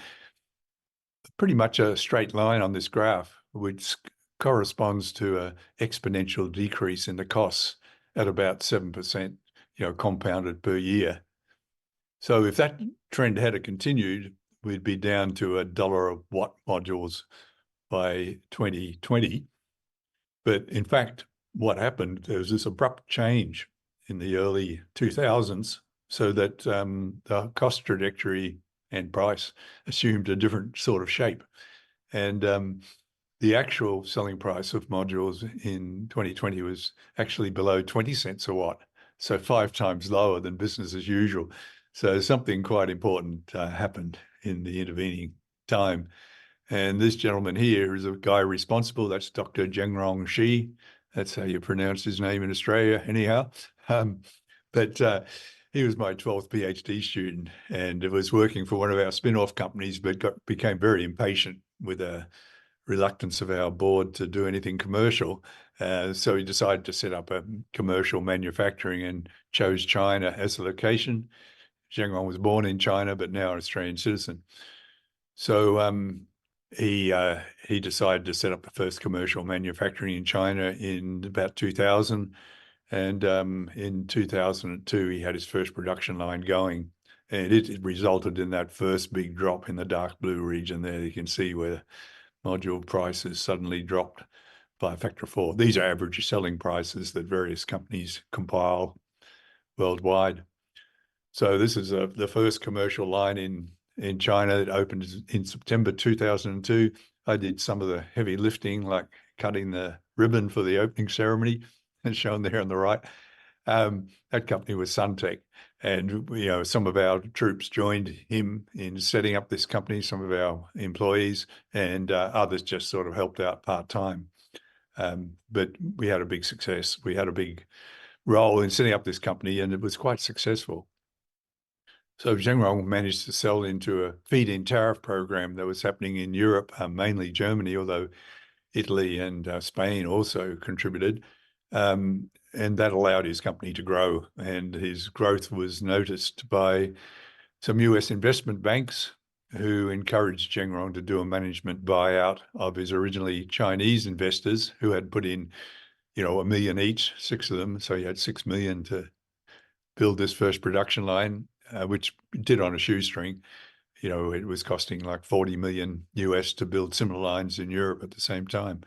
pretty much a straight line on this graph, which corresponds to an exponential decrease in the costs at about 7%. Compounded per year. So if that trend had continued, we'd be down to $1 a watt modules by 2020. But in fact, what happened, there was this abrupt change in the early 2000s, so that the cost trajectory and price assumed a different sort of shape. And the actual selling price of modules in 2020 was actually below 20 cents a watt. So 5 times lower than business as usual. So something quite important happened in the intervening time. And this gentleman here is a guy responsible. That's Dr. Zhengrong Shi. That's how you pronounce his name in Australia, anyhow. But he was my 12th PhD student, and was working for one of our spin-off companies, but became very impatient with a reluctance of our board to do anything commercial. So he decided to set up a commercial manufacturing and chose China as the location. Zhengrong was born in China, but now an Australian citizen. So he decided to set up the first commercial manufacturing in China in about 2000. And in 2002, he had his first production line going. And it resulted in that first big drop in the dark blue region there. You can see where module prices suddenly dropped by a factor of 4. These are average selling prices that various companies compile worldwide. So this is the first commercial line in China that opened in September 2002. I did some of the heavy lifting, like cutting the ribbon for the opening ceremony, as shown there on the right. That company was Suntech. And, some of our troops joined him in setting up this company, some of our employees, and others just sort of helped out part-time. But we had a big success. We had a big role in setting up this company, and it was quite successful. So Zhengrong managed to sell into a feed-in tariff program that was happening in Europe, mainly Germany, although Italy and Spain also contributed. And that allowed his company to grow, and his growth was noticed by some US investment banks who encouraged Zhengrong to do a management buyout of his originally Chinese investors who had put in, $1 million each, 6 of them. So he had 6 million to build this first production line, which did on a shoestring. It was costing like 40 million US to build similar lines in Europe at the same time.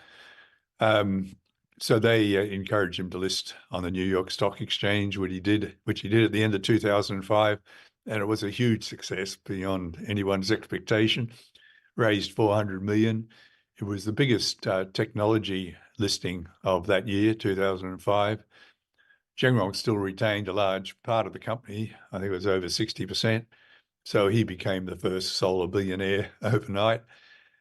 So they encouraged him to list on the New York Stock Exchange, which he did at the end of 2005. And it was a huge success beyond anyone's expectation, raised 400 million. It was the biggest technology listing of that year, 2005. Zhengrong still retained a large part of the company. I think it was over 60%. So he became the first solar billionaire overnight.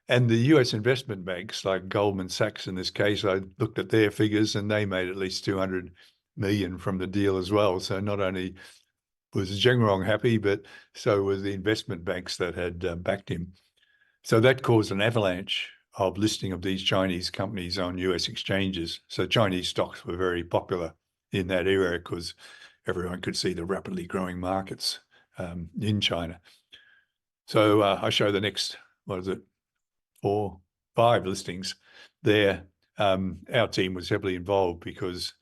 And the US investment banks, like Goldman Sachs in this case, I looked at their figures and they made at least 200 million from the deal as well. So not only was Zhengrong happy, but so were the investment banks that had backed him. So that caused an avalanche of listing of these Chinese companies on US exchanges. So Chinese stocks were very popular in that era because everyone could see the rapidly growing markets in China. So I show the next, 4, 5 listings there. Our team was heavily involved because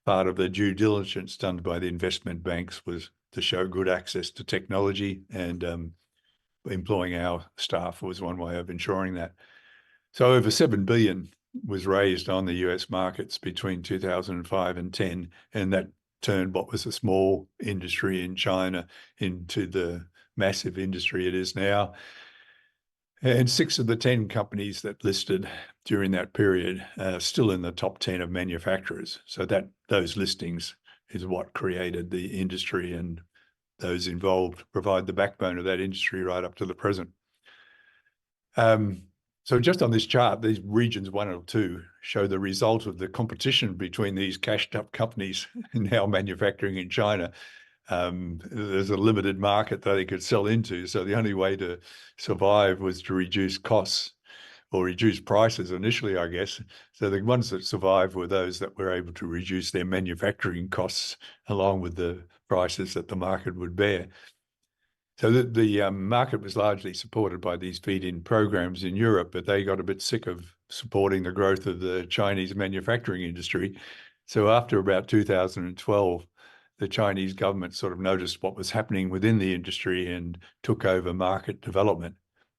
part of the due diligence done by the investment banks was to show good access to technology, and employing our staff was one way of ensuring that. So over 7 billion was raised on the US markets between 2005 and 10, and that turned what was a small industry in China into the massive industry it is now. And 6 of the 10 companies that listed during that period are still in the top 10 of manufacturers. So those listings is what created the industry, and those involved provide the backbone of that industry right up to the present. So just on this chart, these regions 1 or 2 show the result of the competition between these cashed up companies now manufacturing in China. There's a limited market that they could sell into. So the only way to survive was to reduce costs or reduce prices initially, I guess. So the ones that survived were those that were able to reduce their manufacturing costs along with the prices that the market would bear. So the market was largely supported by these feed-in programs in Europe, but they got a bit sick of supporting the growth of the Chinese manufacturing industry. So after about 2012, the Chinese government sort of noticed what was happening within the industry and took over market development.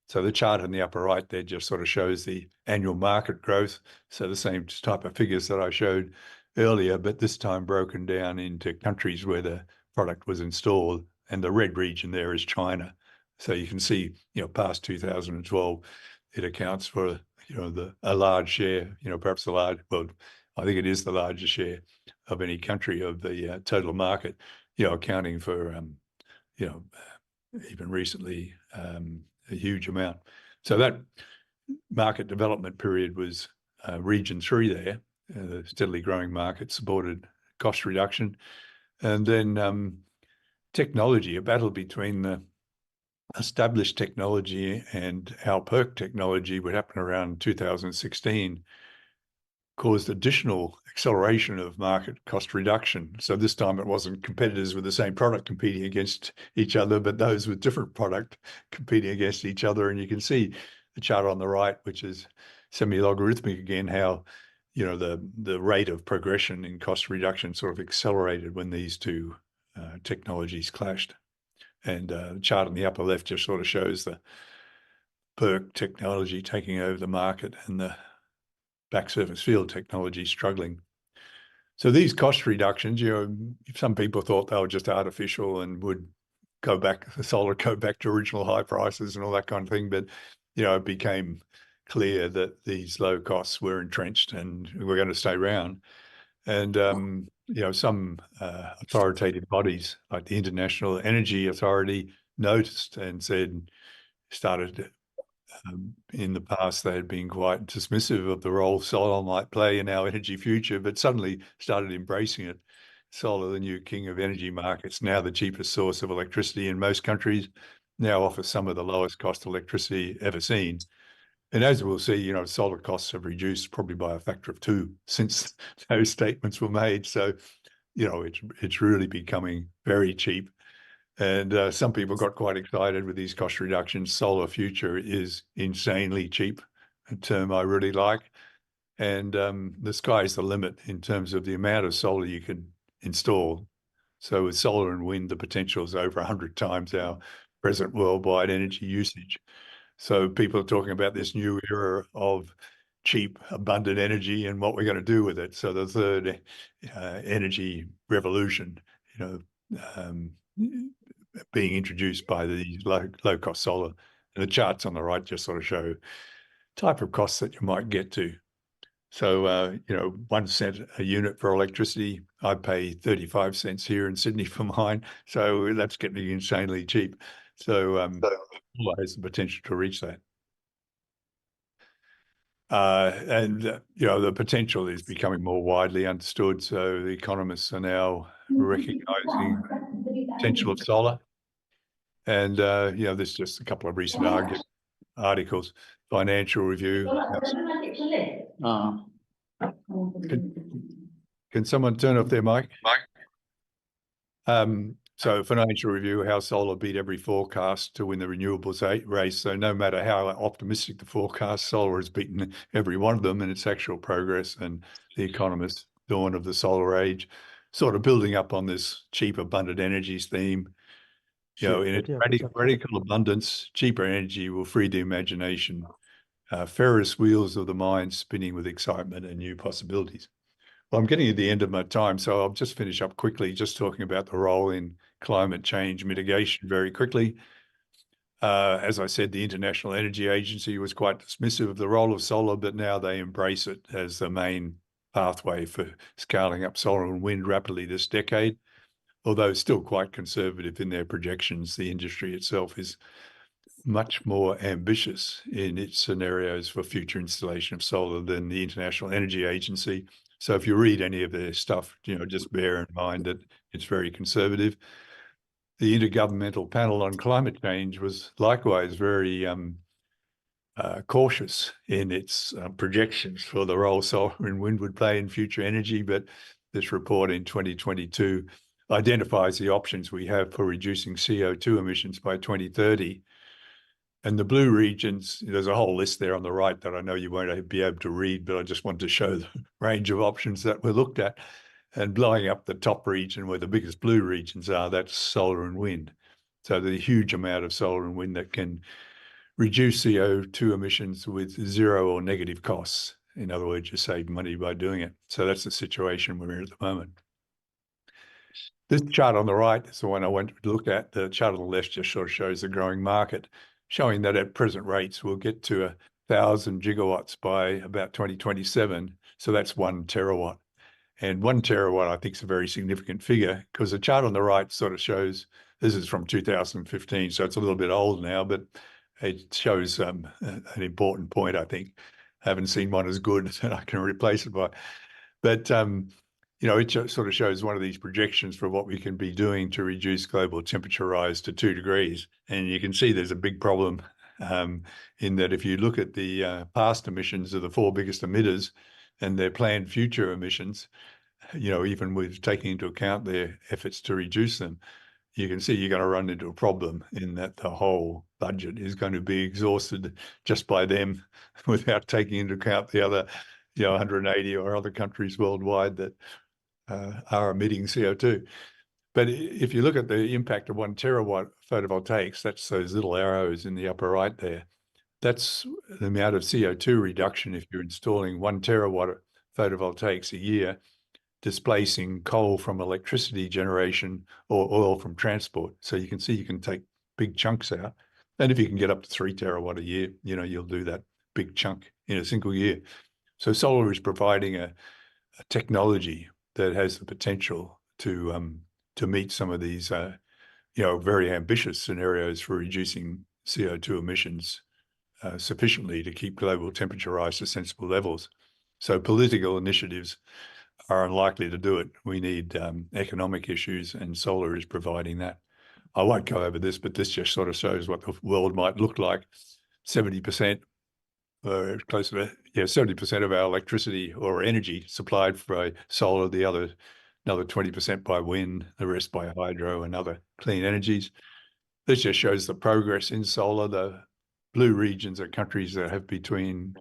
So the chart in the upper right there just sort of shows the annual market growth. So the same type of figures that I showed earlier, but this time broken down into countries where the product was installed. And the red region there is China. So you can see, past 2012, it accounts for, a large share, perhaps I think it is the largest share of any country of the total market, accounting for, even recently, a huge amount. So that market development period was region 3 there, the steadily growing market supported cost reduction. And then technology, a battle between the established technology and our PERC technology would happen around 2016, caused additional acceleration of market cost reduction. So this time it wasn't competitors with the same product competing against each other, but those with different product competing against each other. And you can see the chart on the right, which is semi-logarithmic again, how the rate of progression in cost reduction sort of accelerated when these two technologies clashed. And the chart on the upper left just sort of shows the PERC technology taking over the market and the back surface field technology struggling. So these cost reductions, some people thought they were just artificial and would go back to original high prices and all that kind of thing. But, it became clear that these low costs were entrenched and were going to stay around. And, some authoritative bodies like the International Energy Authority noticed and started in the past, they had been quite dismissive of the role solar might play in our energy future, but suddenly started embracing it. Solar, the new king of energy markets, now the cheapest source of electricity in most countries, now offers some of the lowest cost electricity ever seen. And as we'll see, solar costs have reduced probably by a factor of 2 since those statements were made. So, it's really becoming very cheap. And some people got quite excited with these cost reductions. Solar future is insanely cheap, a term I really like. And the sky's the limit in terms of the amount of solar you can install. So with solar and wind, the potential is over 100 times our present worldwide energy usage. So people are talking about this new era of cheap, abundant energy and what we're going to do with it. So the third energy revolution, being introduced by the low cost solar. And the charts on the right just sort of show type of costs that you might get to. So, 1 cent a unit for electricity, I pay 35 cents here in Sydney for mine. So that's getting insanely cheap. So has the potential to reach that. The potential is becoming more widely understood. So the economists are now recognizing the potential of solar. And, there's just a couple of recent articles, Financial Review. Can someone turn off their mic? So Financial Review, how solar beat every forecast to win the renewables race. So no matter how optimistic the forecast, solar has beaten every one of them in its actual progress. And The Economist, dawn of the solar age, sort of building up on this cheap, abundant energies theme. In its radical abundance, cheaper energy will free the imagination. Ferris wheels of the mind spinning with excitement and new possibilities. Well, I'm getting to the end of my time, so I'll just finish up quickly, just talking about the role in climate change mitigation very quickly. As I said, the International Energy Agency was quite dismissive of the role of solar, but now they embrace it as the main pathway for scaling up solar and wind rapidly this decade. Although still quite conservative in their projections, the industry itself is much more ambitious in its scenarios for future installation of solar than the International Energy Agency. So if you read any of their stuff, just bear in mind that it's very conservative. The Intergovernmental Panel on Climate Change was likewise very cautious in its projections for the role solar and wind would play in future energy. But this report in 2022 identifies the options we have for reducing CO2 emissions by 2030. And the blue regions, there's a whole list there on the right that I know you won't be able to read, but I just want to show the range of options that were looked at. And blowing up the top region where the biggest blue regions are, that's solar and wind. So there's a huge amount of solar and wind that can reduce CO2 emissions with zero or negative costs. In other words, you save money by doing it. So that's the situation we're in at the moment. This chart on the right is the one I want to look at. The chart on the left just sort of shows the growing market, showing that at present rates, we'll get to 1,000 gigawatts by about 2027. So that's 1 terawatt. And 1 terawatt, I think, is a very significant figure because the chart on the right sort of shows, this is from 2015, so it's a little bit old now, but it shows an important point, I think. I haven't seen one as good that I can replace it by. But, it sort of shows one of these projections for what we can be doing to reduce global temperature rise to 2 degrees. And you can see there's a big problem in that if you look at the past emissions of the 4 biggest emitters and their planned future emissions, even with taking into account their efforts to reduce them, you can see you're going to run into a problem in that the whole budget is going to be exhausted just by them without taking into account the other 180 or other countries worldwide that are emitting CO2. But if you look at the impact of 1 terawatt photovoltaics, that's those little arrows in the upper right there. That's the amount of CO2 reduction if you're installing 1 terawatt photovoltaics a year, displacing coal from electricity generation or oil from transport. So you can see you can take big chunks out. And if you can get up to 3 terawatt a year, you'll do that big chunk in a single year. So solar is providing a technology that has the potential to meet some of these, very ambitious scenarios for reducing CO2 emissions sufficiently to keep global temperature rise to sensible levels. So political initiatives are unlikely to do it. We need economic issues, and solar is providing that. I won't go over this, but this just sort of shows what the world might look like. 70%, or close to 70% of our electricity or energy supplied by solar. The other another 20% by wind, the rest by hydro and other clean energies. This just shows the progress in solar. The blue regions are countries that have between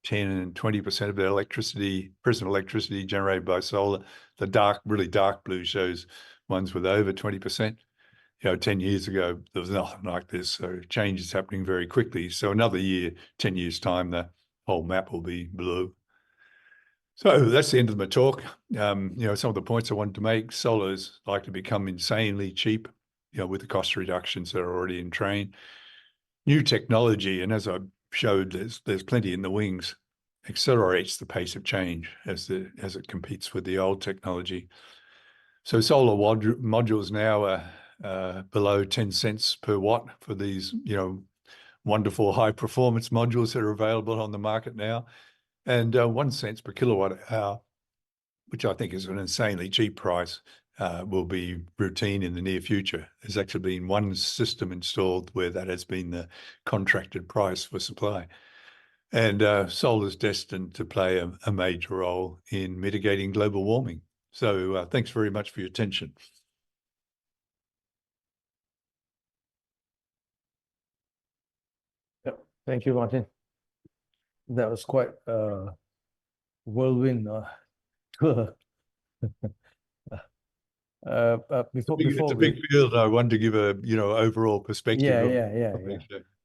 10 and 20% of their electricity, present electricity generated by solar. The dark, really dark blue shows ones with over 20%. 10 years ago, there was nothing like this. So change is happening very quickly. So another year, 10 years time, the whole map will be blue. So that's the end of my talk. Some of the points I wanted to make: solar is likely to become insanely cheap, with the cost reductions that are already in train. New technology, and as I showed, there's plenty in the wings, accelerates the pace of change as it competes with the old technology. So solar modules now are below 10 cents per watt for these, wonderful high performance modules that are available on the market now, and 1 cent per kilowatt hour, which I think is an insanely cheap price, will be routine in the near future. There's actually been one system installed where that has been the contracted price for supply. And solar is destined to play a major role in mitigating global warming. So thanks very much for your attention. Yep. Thank you, Martin. That was quite whirlwind tour. Before It's a we big field. I wanted to give a overall perspective.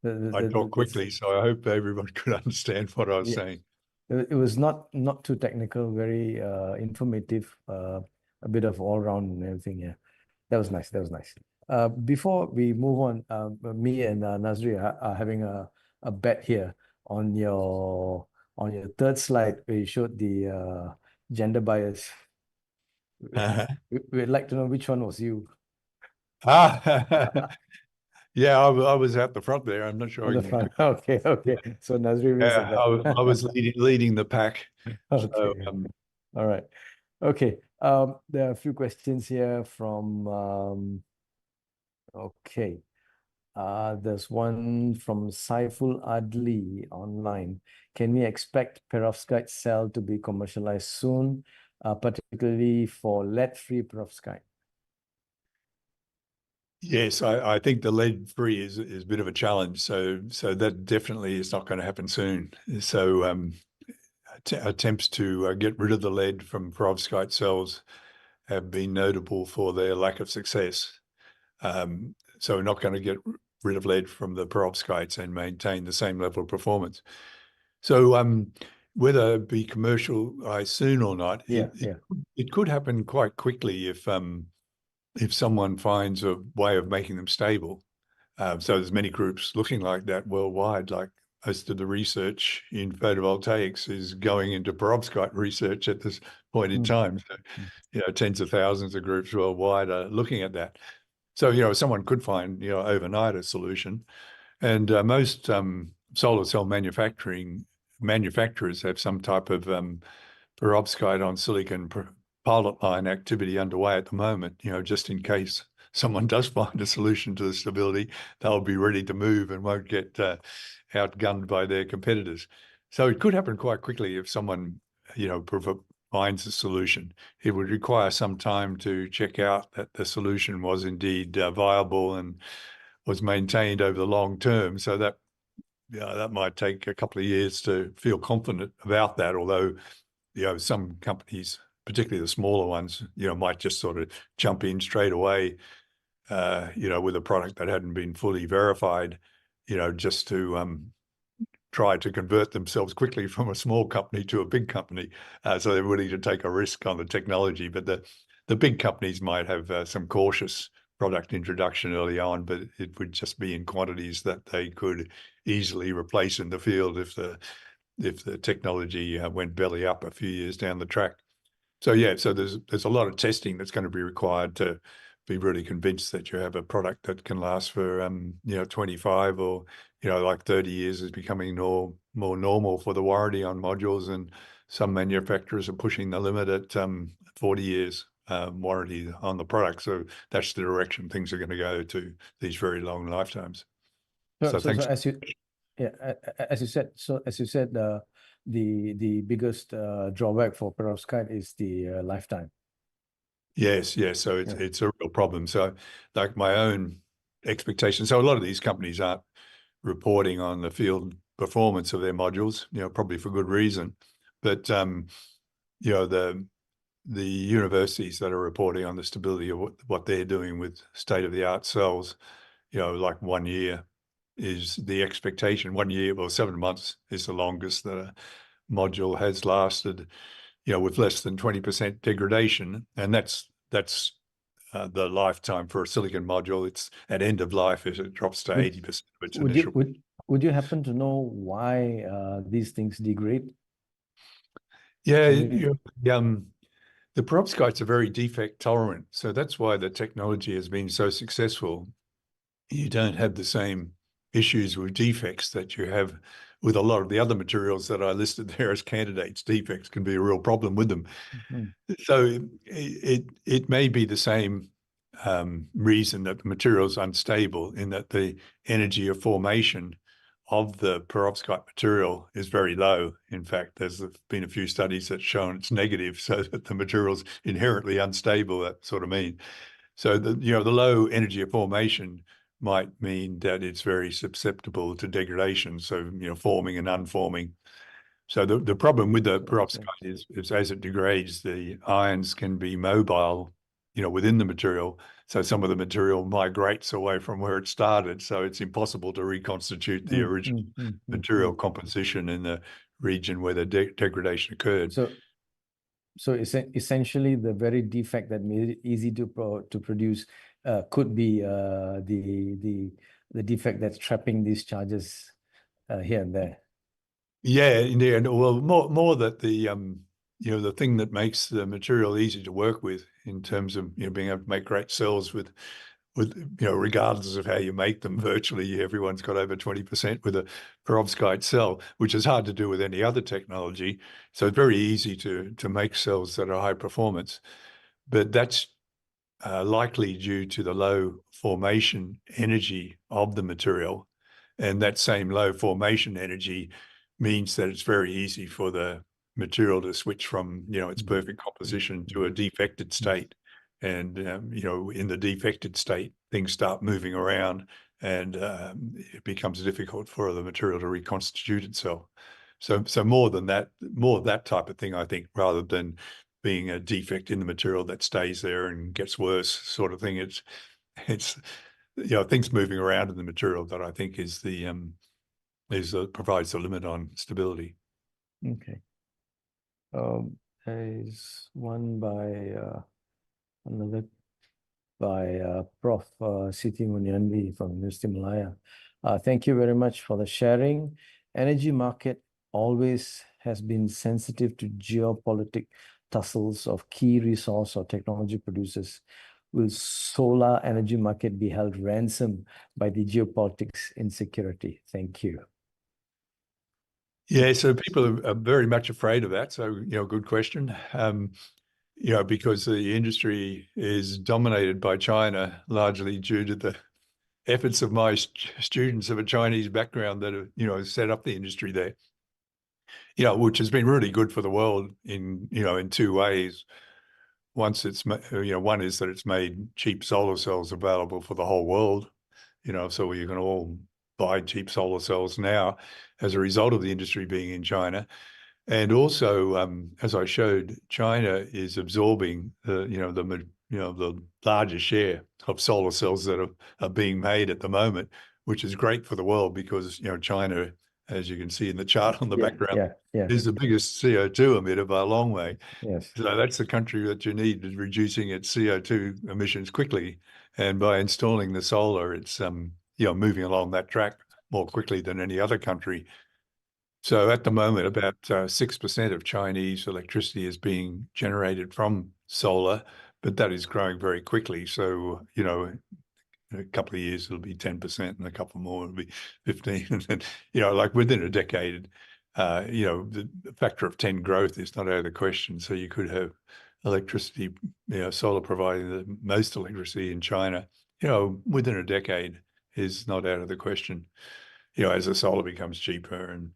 I talk quickly, so I hope everyone could understand what I was saying. It was not too technical, very informative, a bit of all round and everything. Yeah, that was nice. That was nice. Before we move on, me and Nazri are having a bet here on your third slide where you showed the gender bias. We'd like to know which one was you. Yeah, I was at the front there. I'm not sure. On the front. Okay. So Nazri wins the bet. I was leading the pack. Okay. So, all right. Okay. There are a few questions here from okay. There's one from Saiful Adli online. Can we expect perovskite cell to be commercialized soon, particularly for lead-free perovskite? Yes, I think the lead-free is a bit of a challenge. So that definitely is not going to happen soon. So attempts to get rid of the lead from perovskite cells have been notable for their lack of success. So we're not going to get rid of lead from the perovskites and maintain the same level of performance. So whether it be commercialized soon or not, it could happen quite quickly if someone finds a way of making them stable. So there's many groups looking like that worldwide, like most of the research in photovoltaics is going into perovskite research at this point in time. So, tens of thousands of groups worldwide are looking at that. So, someone could find, overnight a solution. And most solar cell manufacturers have some type of perovskite on silicon pilot line activity underway at the moment, just in case someone does find a solution to the stability, they'll be ready to move and won't get outgunned by their competitors. So it could happen quite quickly if someone, finds a solution. It would require some time to check out that the solution was indeed viable and was maintained over the long term. So that might take a couple of years to feel confident about that, although some companies, particularly the smaller ones, might just sort of jump in straight away, with a product that hadn't been fully verified, just to try to convert themselves quickly from a small company to a big company. So they're willing to take a risk on the technology. But the big companies might have some cautious product introduction early on, but it would just be in quantities that they could easily replace in the field if the technology went belly up a few years down the track. So so there's a lot of testing that's going to be required to be really convinced that you have a product that can last for 25 or like 30 years is becoming more normal for the warranty on modules, and some manufacturers are pushing the limit at 40 years warranty on the product. So that's the direction things are going to go, to these very long lifetimes. So thanks. as you said, the biggest drawback for perovskite is the lifetime. Yes, yes. So Yeah. it's a real problem. So like my own expectations. So a lot of these companies aren't reporting on the field performance of their modules, probably for good reason. But the universities that are reporting on the stability of what they're doing with state-of-the-art cells, like 1 year is the expectation. 1 year, well, 7 months is the longest that a module has lasted, with less than 20% degradation. And that's the lifetime for a silicon module. It's at end of life if it drops to 80% of its initial. Would you happen to know why these things degrade? Yeah, Maybe- the perovskites are very defect tolerant. So that's why the technology has been so successful. You don't have the same issues with defects that you have with a lot of the other materials that I listed there as candidates. Defects can be a real problem with them. Mhm. So it may be the same reason that the material is unstable, in that the energy of formation of the perovskite material is very low. In fact, there's been a few studies that shown it's negative, so that the material's inherently unstable. That sort of mean. So the low energy of formation might mean that it's very susceptible to degradation. So forming and unforming. So the problem with the perovskite is as it degrades, the ions can be mobile, within the material. So some of the material migrates away from where it started. So it's impossible to reconstitute the original material composition in the region where the degradation occurred. So essentially, the very defect that made it easy to produce could be the defect that's trapping these charges here and there. Yeah, indeed. Well, more that the thing that makes the material easy to work with, in terms of being able to make great cells with regardless of how you make them, virtually everyone's got over 20% with a perovskite cell, which is hard to do with any other technology. So it's very easy to make cells that are high performance, but that's likely due to the low formation energy of the material. And that same low formation energy means that it's very easy for the material to switch from, its perfect composition to a defected state. And, in the defected state, things start moving around, and it becomes difficult for the material to reconstitute itself. So more of that type of thing, I think, rather than being a defect in the material that stays there and gets worse, sort of thing. It's things moving around in the material that I think is provides the limit on stability. Okay. There's one another by Prof. Siti Munyandi from University of Malaya. Thank you very much for the sharing. Energy market always has been sensitive to geopolitical tussles of key resource or technology producers. Will solar energy market be held ransom by the geopolitics insecurity? Thank you. Yeah, so people are very much afraid of that. So, good question. Because the industry is dominated by China, largely due to the efforts of my students of a Chinese background that have, set up the industry there. Which has been really good for the world in two ways. One is that it's made cheap solar cells available for the whole world, so you can all buy cheap solar cells now as a result of the industry being in China. And also, as I showed, China is absorbing the largest share of solar cells that are being made at the moment, which is great for the world because, China, as you can see in the chart on the background, is the biggest CO2 emitter by a long way. Yes. So that's the country that you need, is reducing its CO2 emissions quickly. And by installing the solar, it's moving along that track more quickly than any other country. So at the moment, about 6% of Chinese electricity is being generated from solar, but that is growing very quickly. So, in a couple of years, it'll be 10%, and a couple more, it'll be 15. And then, like within a decade, the factor of 10 growth is not out of the question. So you could have electricity, solar providing the most electricity in China, within a decade is not out of the question, as the solar becomes cheaper and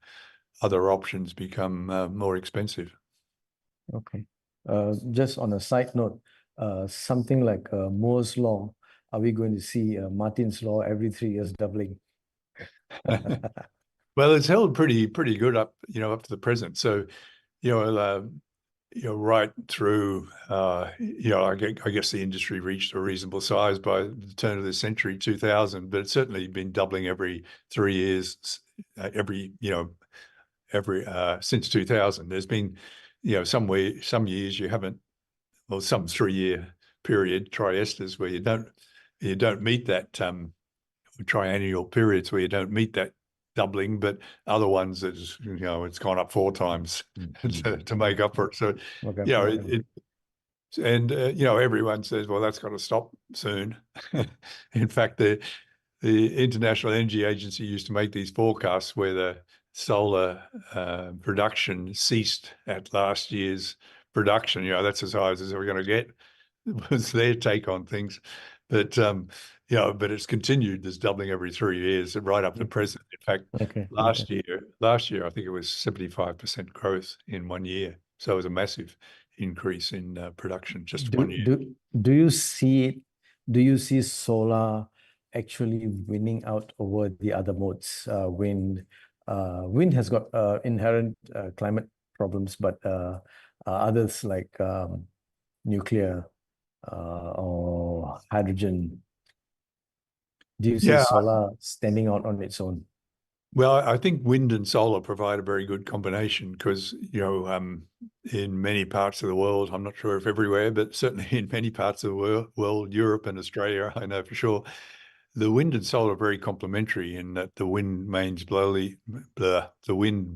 other options become more expensive. Okay. Just on a side note, something like Moore's law? Are we going to see Martin's law every 3 years doubling? Well, it's held pretty good up up to the present. So, right through, I guess the industry reached a reasonable size by the turn of the century, 2000, but it's certainly been doubling every 3 years, since 2000. There's been, some years you haven't, well, some 3-year period triesters where you don't meet that, triennial periods where you don't meet that doubling, but other ones it's gone up 4 times to make up for it. So Okay. everyone says, well, that's got to stop soon. In fact, the International Energy Agency used to make these forecasts where the solar production ceased at last year's production. That's as high as we're going to get. Was their take on things. But but it's continued. There's doubling every 3 years, right up to present. In fact, last year I think it was 75% growth in 1 year. So it was a massive increase in production just 1 year. Do you see solar actually winning out over the other modes? Wind has got inherent climate problems, but others like nuclear or hydrogen. Do you see solar standing out on its own? Well, I think wind and solar provide a very good combination because, in many parts of the world, I'm not sure if everywhere, but certainly in many parts of the world, Europe and Australia, I know for sure, the wind and solar are very complementary in that the wind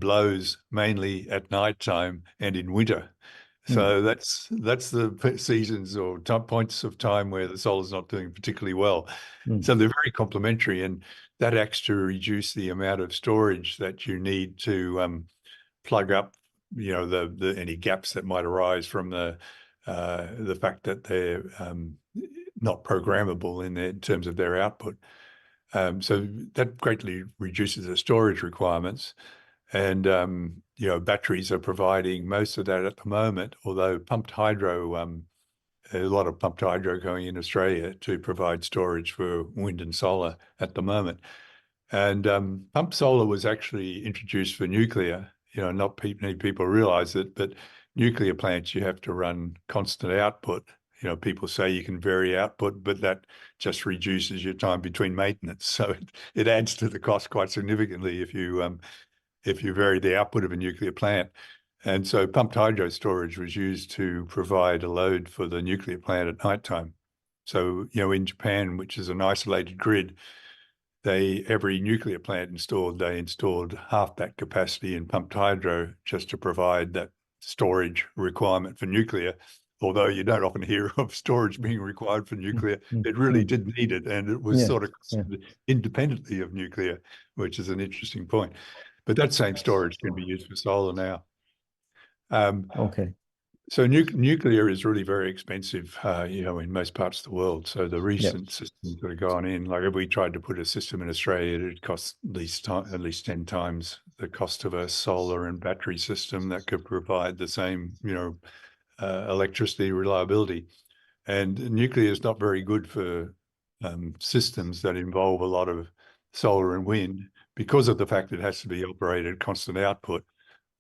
blows mainly at night time and in winter. So that's the seasons or points of time where the solar's not doing particularly well. So they're very complementary, and that acts to reduce the amount of storage that you need to plug up, any gaps that might arise from the fact that they're not programmable in terms of their output. So that greatly reduces the storage requirements. And, batteries are providing most of that at the moment, although pumped hydro, a lot of pumped hydro going in Australia to provide storage for wind and solar at the moment. And pumped solar was actually introduced for nuclear. Not many people realize it, but nuclear plants, you have to run constant output. People say you can vary output, but that just reduces your time between maintenance. So it adds to the cost quite significantly if you vary the output of a nuclear plant. And so pumped hydro storage was used to provide a load for the nuclear plant at nighttime. So, in Japan, which is an isolated grid, every nuclear plant they installed half that capacity in pumped hydro just to provide that storage requirement for nuclear. Although you don't often hear of storage being required for nuclear, it really did need it, and it was sort of independently of nuclear, which is an interesting point. But that same storage can be used for solar now. So nuclear is really very expensive, in most parts of the world. So the recent systems that have gone in, like if we tried to put a system in Australia, it'd cost at least 10 times the cost of a solar and battery system that could provide the same, electricity reliability. And nuclear is not very good for systems that involve a lot of solar and wind because of the fact it has to be operated constant output.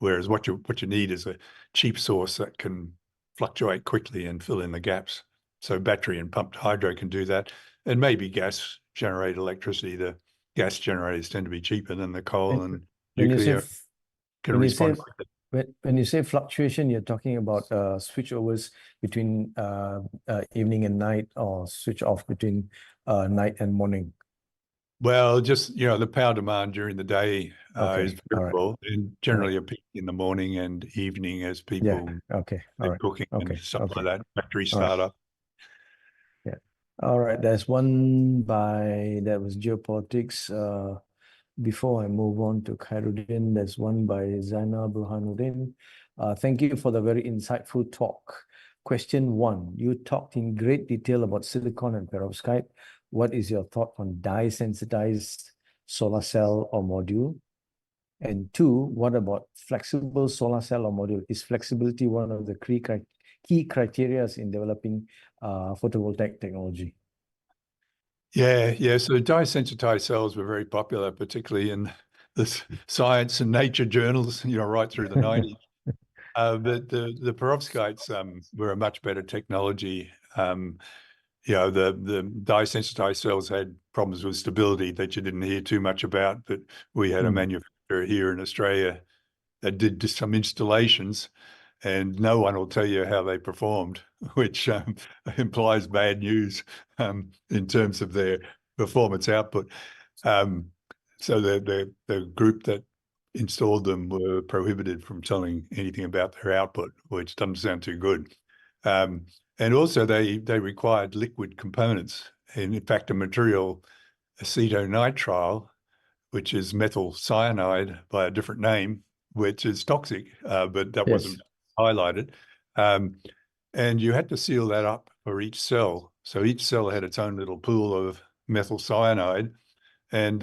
Whereas what you need is a cheap source that can fluctuate quickly and fill in the gaps. So battery and pumped hydro can do that, and maybe gas generate electricity. The gas generators tend to be cheaper than the coal, and nuclear can respond quickly. When you say fluctuation, you're talking about switchovers between evening and night, or switch off between night and morning. Well, just, the power demand during the day is variable, and generally a peak in the morning and evening as people cooking and stuff like that, factory startup. Yeah. All right. There's one that was geopolitics. Before I move on to Khairuddin, there's one by Zainal Burhanuddin. Thank you for the very insightful talk. Question 1, you talked in great detail about silicon and perovskite. What is your thought on dye-sensitized solar cell or module? And 2, what about flexible solar cell or module? Is flexibility one of the key criteria in developing photovoltaic technology? Yeah. So dye-sensitized cells were very popular, particularly in the science and nature journals, right through the 90s. But the perovskites were a much better technology. The dye-sensitized cells had problems with stability that you didn't hear too much about, but we had a manufacturer here in Australia that did just some installations, and no one will tell you how they performed, which implies bad news in terms of their performance output. So the group that installed them were prohibited from telling anything about their output, which doesn't sound too good. And also they required liquid components. And in fact, a material, acetonitrile, which is methyl cyanide by a different name, which is toxic, but that wasn't highlighted. And you had to seal that up for each cell. So each cell had its own little pool of methyl cyanide, and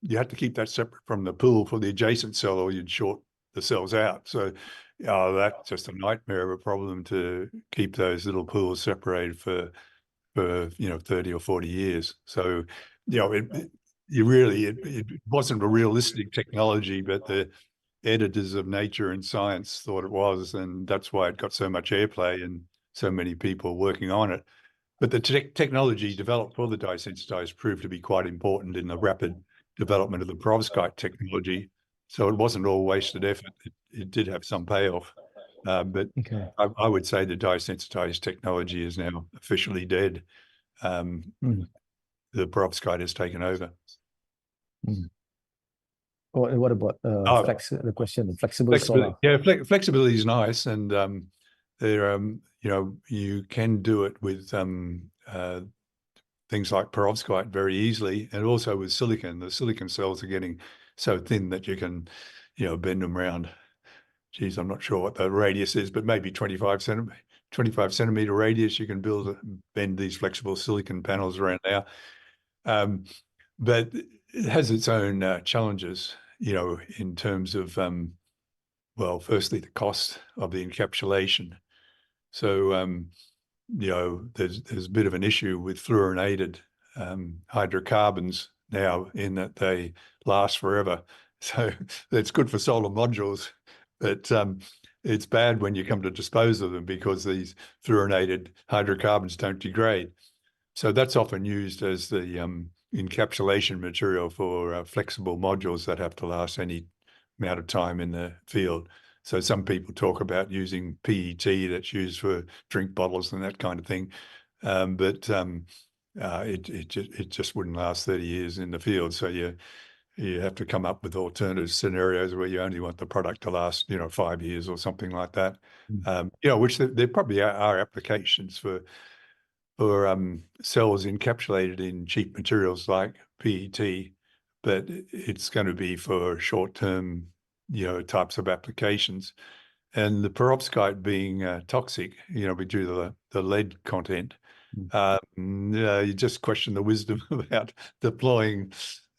you had to keep that separate from the pool for the adjacent cell, or you'd short the cells out. So that's just a nightmare of a problem to keep those little pools separated for 30 or 40 years. So it wasn't a realistic technology, but the editors of Nature and Science thought it was, and that's why it got so much airplay and so many people working on it. But the technology developed for the dye-sensitized proved to be quite important in the rapid development of the perovskite technology. So it wasn't all wasted effort. It did have some payoff. But I would say the dye-sensitized technology is now officially dead. The perovskite has taken over. What about the question, flexible solar? Yeah, flexibility is nice, and you can do it with things like perovskite very easily, and also with silicon. The silicon cells are getting so thin that you can, bend them around. Geez, I'm not sure what the radius is, but maybe 25 centimeter radius. You can bend these flexible silicon panels around now. But it has its own challenges, in terms of, well, firstly, the cost of the encapsulation. So, there's a bit of an issue with fluorinated hydrocarbons now, in that they last forever. So that's good for solar modules, but it's bad when you come to dispose of them, because these fluorinated hydrocarbons don't degrade. So that's often used as the encapsulation material for flexible modules that have to last any amount of time in the field. So some people talk about using PET that's used for drink bottles and that kind of thing, but it just wouldn't last 30 years in the field. So you have to come up with alternative scenarios where you only want the product to last 5 years or something like that. Which there probably are applications for cells encapsulated in cheap materials like PET, but it's going to be for short-term, types of applications. And the perovskite being toxic, due to the lead content, you just question the wisdom about deploying,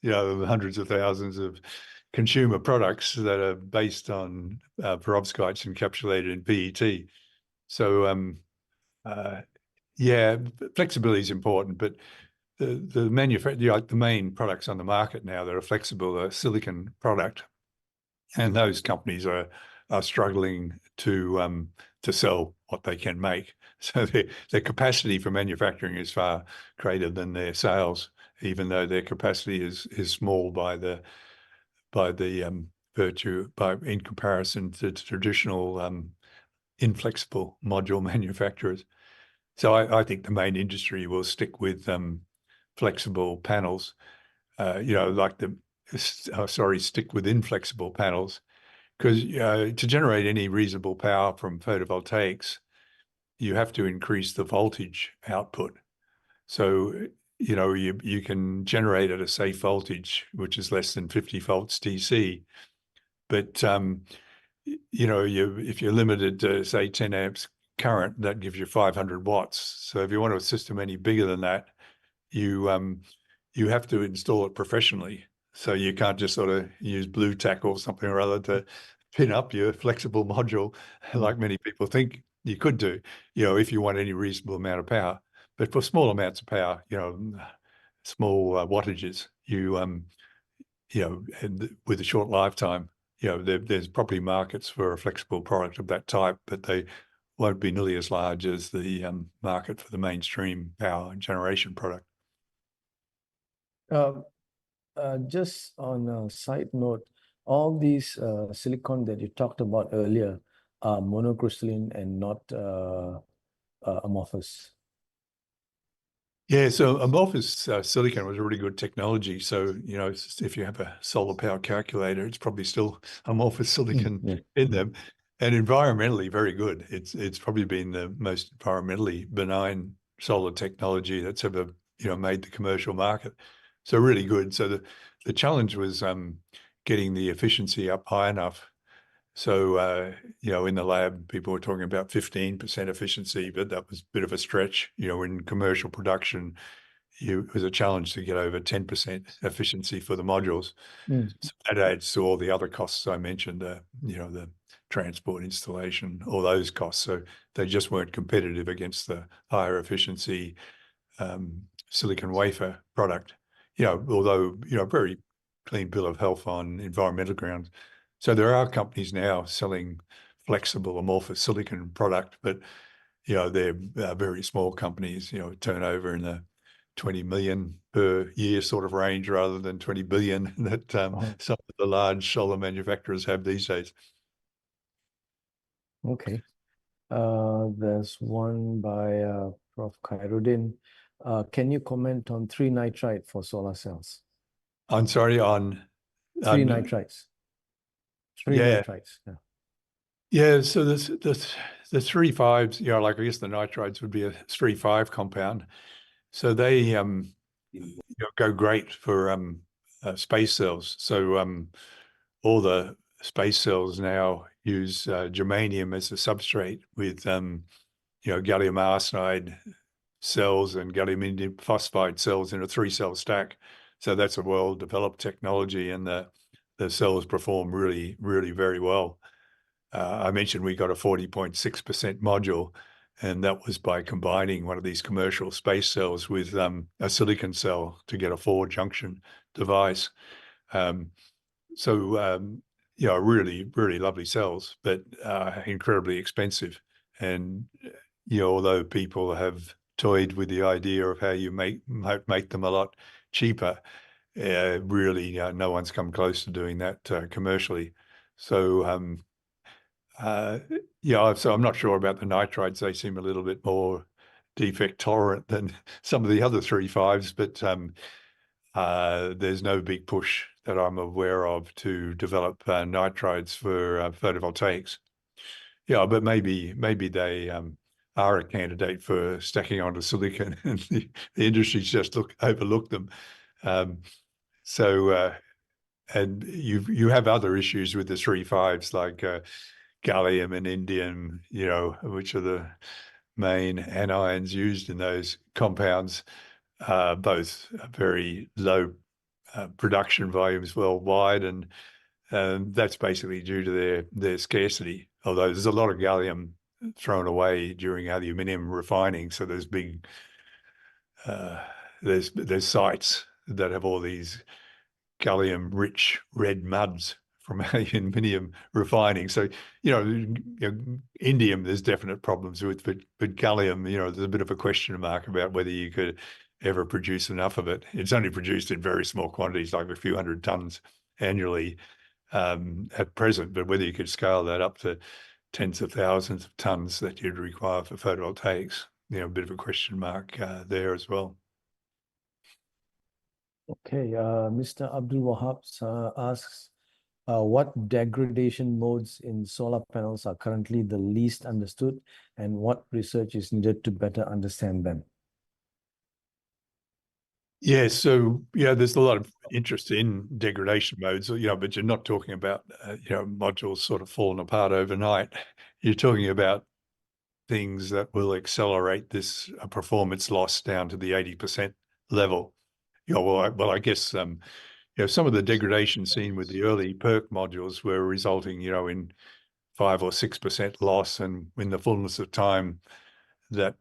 hundreds of thousands of consumer products that are based on perovskites encapsulated in PET. So, yeah, flexibility is important, but the main products on the market now that are flexible are silicon product, and those companies are struggling to sell what they can make. So their capacity for manufacturing is far greater than their sales, even though their capacity is small in comparison to traditional inflexible module manufacturers. So I think the main industry will stick with flexible panels, stick with inflexible panels, because to generate any reasonable power from photovoltaics, you have to increase the voltage output. So, you can generate at a safe voltage, which is less than 50 volts DC, but if you're limited to, say, 10 amps current, that gives you 500 watts. So if you want a system any bigger than that, you have to install it professionally. So you can't just sort of use blue tack or something or other to pin up your flexible module, like many people think you could do, if you want any reasonable amount of power. But for small amounts of power, small wattages, and with a short lifetime, there's probably markets for a flexible product of that type, but they won't be nearly as large as the market for the mainstream power generation product. Just on a side note, all these silicon that you talked about earlier are monocrystalline and not amorphous. Yeah, so amorphous silicon was a really good technology. So, if you have a solar power calculator, it's probably still amorphous silicon in them, and environmentally very good. It's probably been the most environmentally benign solar technology that's ever, made the commercial market. So really good. So the challenge was getting the efficiency up high enough. So, in the lab, people were talking about 15% efficiency, but that was a bit of a stretch. In commercial production, it was a challenge to get over 10% efficiency for the modules. So that adds to all the other costs I mentioned, the transport, installation, all those costs. So they just weren't competitive against the higher efficiency silicon wafer product, although, very clean bill of health on environmental grounds. So there are companies now selling flexible amorphous silicon product, but they're very small companies, turnover in the 20 million per year sort of range rather than 20 billion that some of the large solar manufacturers have these days. Okay. There's one by Prof. Khairuddin. Can you comment on 3-nitride for solar cells? I'm sorry, on 3-nitrides. 3-nitrides. Yeah, so the 3,5s, like I guess the nitrides would be a 3,5 compound. So they go great for space cells. So all the space cells now use germanium as a substrate with gallium arsenide cells and gallium indium phosphide cells in a 3-cell stack. So that's a well-developed technology, and the cells perform really, really very well. I mentioned we got a 40.6% module, and that was by combining one of these commercial space cells with a silicon cell to get a 4-junction device. Really, really lovely cells, but incredibly expensive. And although people have toyed with the idea of how you make them a lot cheaper, really no one's come close to doing that commercially. So so I'm not sure about the nitrides. They seem a little bit more defect tolerant than some of the other 3.5s, but there's no big push that I'm aware of to develop nitrides for photovoltaics. But maybe they are a candidate for stacking onto silicon, and the industry's just overlooked them. And you have other issues with the 3.5s like gallium and indium, which are the main anions used in those compounds, both very low production volumes worldwide, and that's basically due to their scarcity. Although there's a lot of gallium thrown away during aluminium refining, so there's sites that have all these gallium-rich red muds from aluminium refining. So, indium, there's definite problems with, but gallium, there's a bit of a question mark about whether you could ever produce enough of it. It's only produced in very small quantities, like a few hundred tons annually at present, but whether you could scale that up to tens of thousands of tons that you'd require for photovoltaics, a bit of a question mark there as well. Okay, Mr. Abdul Wahab asks, what degradation modes in solar panels are currently the least understood, and what research is needed to better understand them? Yeah, so there's a lot of interest in degradation modes, but you're not talking about modules sort of falling apart overnight. You're talking about things that will accelerate this performance loss down to the 80% level. I guess some of the degradation seen with the early PERC modules were resulting, in 5 or 6% loss, and in the fullness of time, that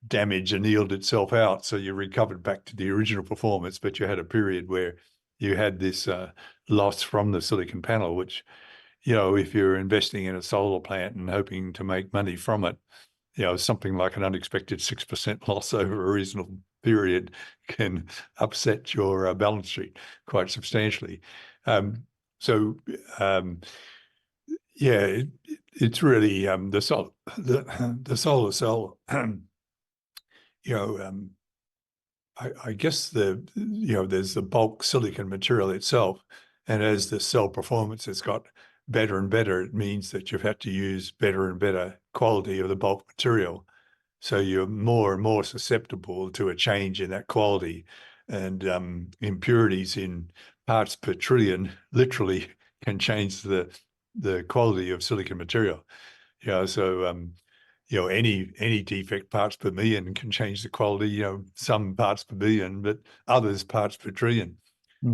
damage annealed itself out. So you recovered back to the original performance, but you had a period where you had this loss from the silicon panel, which, you know, if you're investing in a solar plant and hoping to make money from it, you know, something like an unexpected 6% loss over a reasonable period can upset your balance sheet quite substantially. Yeah, it's really the solar cell. You know, I guess there's the bulk silicon material itself, and as the cell performance has got better and better, it means that you've had to use better and better quality of the bulk material. So you're more and more susceptible to a change in that quality, and impurities in parts per trillion literally can change the quality of silicon material. You know, so you know, any defect parts per million can change the quality. You know, some parts per billion, but others parts per trillion.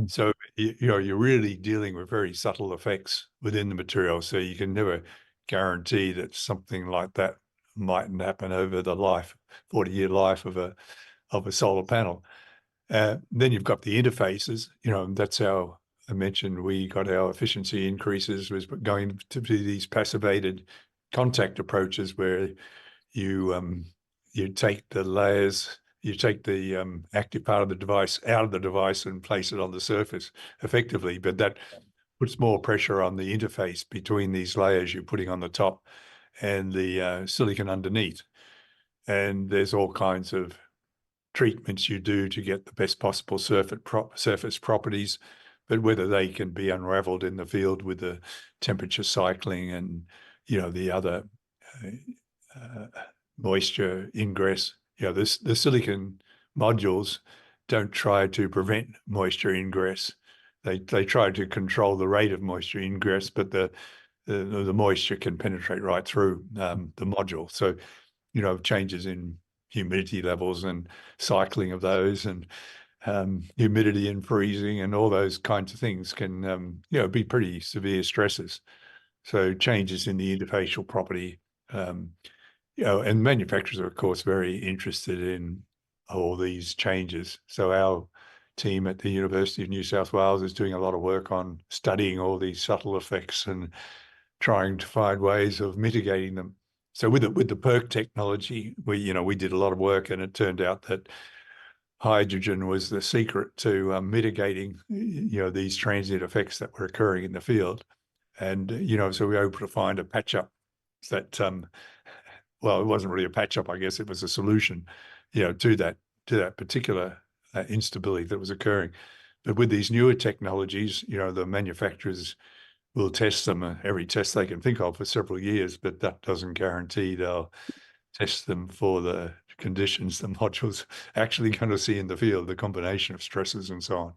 So you know, you're really dealing with very subtle effects within the material. So you can never guarantee that something like that mightn't happen over the 40-year life of a solar panel. Then you've got the interfaces. You know, and that's how I mentioned we got our efficiency increases, was going to be these passivated contact approaches where you take the layers, you take the active part of the device out of the device and place it on the surface effectively, but that puts more pressure on the interface between these layers you're putting on the top and the silicon underneath. And there's all kinds of treatments you do to get the best possible surface properties, but whether they can be unraveled in the field with the temperature cycling and, you know, the other moisture ingress. You know, the silicon modules don't try to prevent moisture ingress. They try to control the rate of moisture ingress, but the moisture can penetrate right through the module. So, you know, changes in humidity levels and cycling of those, and humidity and freezing and all those kinds of things can, you know, be pretty severe stresses. So changes in the interfacial property, you know, and manufacturers are, of course, very interested in all these changes. So our team at the University of New South Wales is doing a lot of work on studying all these subtle effects and trying to find ways of mitigating them. So with the PERC technology, we did a lot of work, and it turned out that hydrogen was the secret to mitigating, you know, these transient effects that were occurring in the field. And, you know, so we were able to find a patch up that, well, it wasn't really a patch up, I guess it was a solution, you know, to that particular instability that was occurring. But with these newer technologies, you know, the manufacturers will test them every test they can think of for several years, but that doesn't guarantee they'll test them for the conditions the module's actually going to see in the field, the combination of stresses and so on.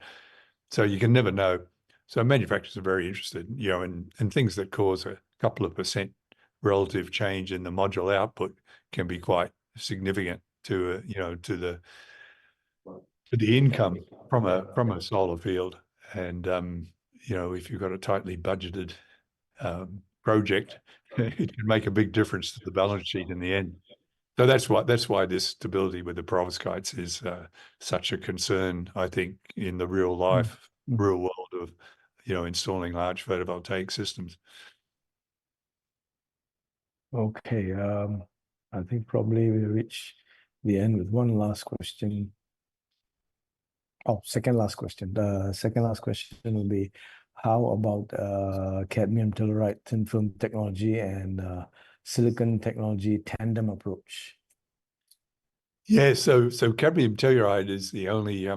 So you can never know. So manufacturers are very interested, you know, in things that cause a couple of % relative change in the module output can be quite significant to, you know, to the income from a solar field. And, you know, if you've got a tightly budgeted project, it can make a big difference to the balance sheet in the end. So that's why this stability with the perovskites is such a concern, I think, in the real world of, you know, installing large photovoltaic systems. Okay, I think probably we reach the end with one last question. Oh, second last question. The second last question will be, how about cadmium telluride thin film technology and silicon technology tandem approach? Yeah, so cadmium telluride is the only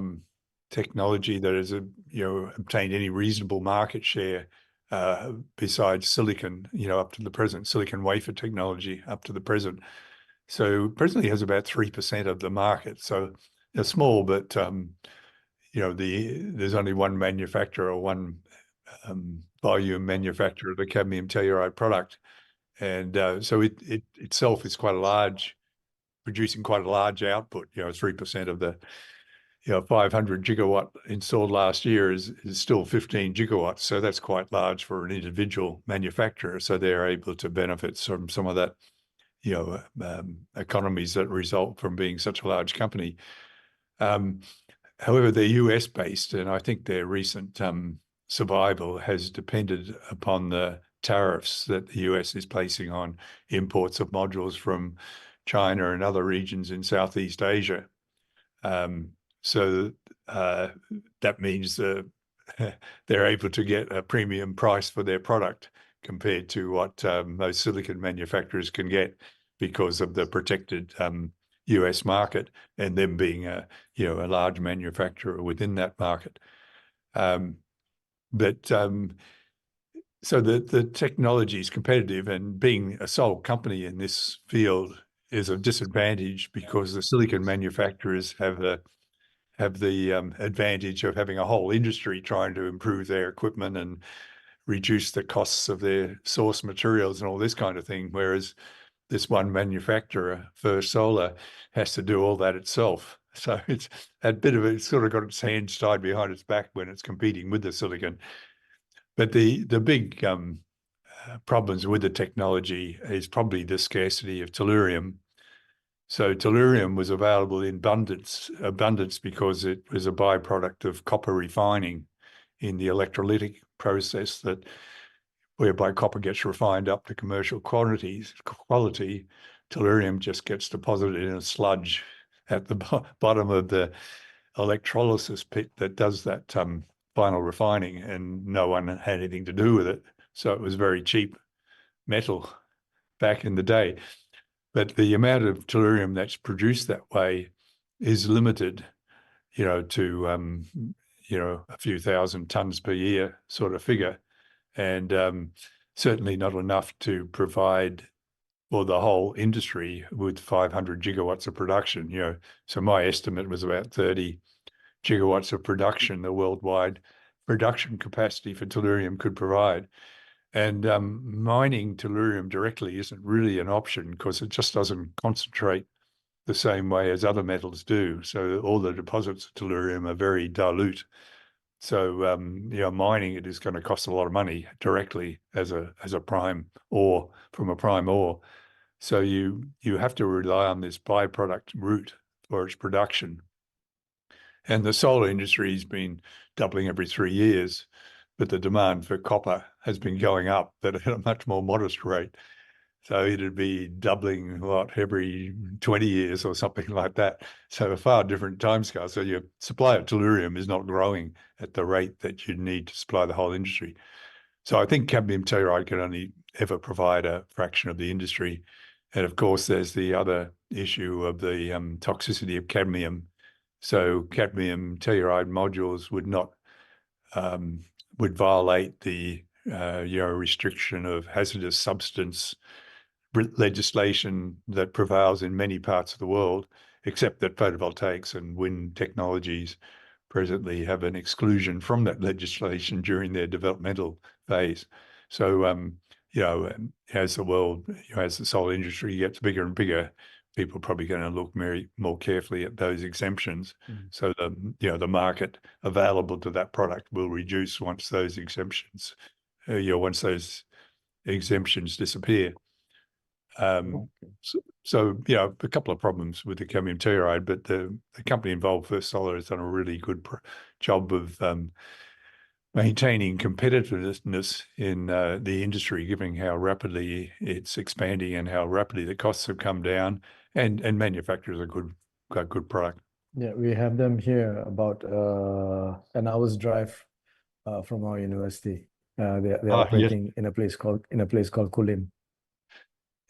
technology that has obtained any reasonable market share besides silicon, you know, up to the present, silicon wafer technology up to the present. So presently has about 3% of the market. So they're small, but you know, there's only one manufacturer or one volume manufacturer of the cadmium telluride product, and so it itself is quite a large, producing quite a large output. You know, 3% of the 500 gigawatt installed last year is still 15 gigawatts. So that's quite large for an individual manufacturer. So they're able to benefit from some of that, economies that result from being such a large company. However, they're US based, and I think their recent survival has depended upon the tariffs that the US is placing on imports of modules from China and other regions in Southeast Asia. So that means they're able to get a premium price for their product compared to what most silicon manufacturers can get because of the protected US market and them being a large manufacturer within that market. So the technology is competitive, and being a sole company in this field is a disadvantage because the silicon manufacturers have the advantage of having a whole industry trying to improve their equipment and reduce the costs of their source materials and all this kind of thing, whereas this one manufacturer, First Solar, has to do all that itself. So it's it's sort of got its hands tied behind its back when it's competing with the silicon. But the big problems with the technology is probably the scarcity of tellurium. So tellurium was available in abundance because it was a byproduct of copper refining in the electrolytic process whereby copper gets refined up to commercial quality. Tellurium just gets deposited in a sludge at the bottom of the electrolysis pit that does that final refining, and no one had anything to do with it. So it was very cheap metal back in the day. But the amount of tellurium that's produced that way is limited, to, a few thousand tons per year sort of figure. And certainly not enough to provide for the whole industry with 500 gigawatts of production, So my estimate was about 30 gigawatts of production, the worldwide production capacity for tellurium could provide. And mining tellurium directly isn't really an option because it just doesn't concentrate the same way as other metals do. So all the deposits of tellurium are very dilute. So mining it is going to cost a lot of money directly as a prime ore from a prime ore. So you have to rely on this byproduct route for its production. And the solar industry has been doubling every 3 years, but the demand for copper has been going up, but at a much more modest rate. So it'd be doubling every 20 years or something like that. So a far different timescale. So your supply of tellurium is not growing at the rate that you need to supply the whole industry. So I think cadmium telluride can only ever provide a fraction of the industry. And of course, there's the other issue of the toxicity of cadmium. So cadmium telluride modules would violate the restriction of hazardous substance legislation that prevails in many parts of the world, except that photovoltaics and wind technologies presently have an exclusion from that legislation during their developmental phase. So, as the solar industry gets bigger and bigger, people are probably going to look more carefully at those exemptions. So the market available to that product will reduce once those exemptions, disappear. So a couple of problems with the cadmium telluride, but the company involved, First Solar, has done a really good job of maintaining competitiveness in the industry, given how rapidly it's expanding and how rapidly the costs have come down, and manufacturers got good product. Yeah, we have them here about an hour's drive from our university. They're operating in a place called Kulim.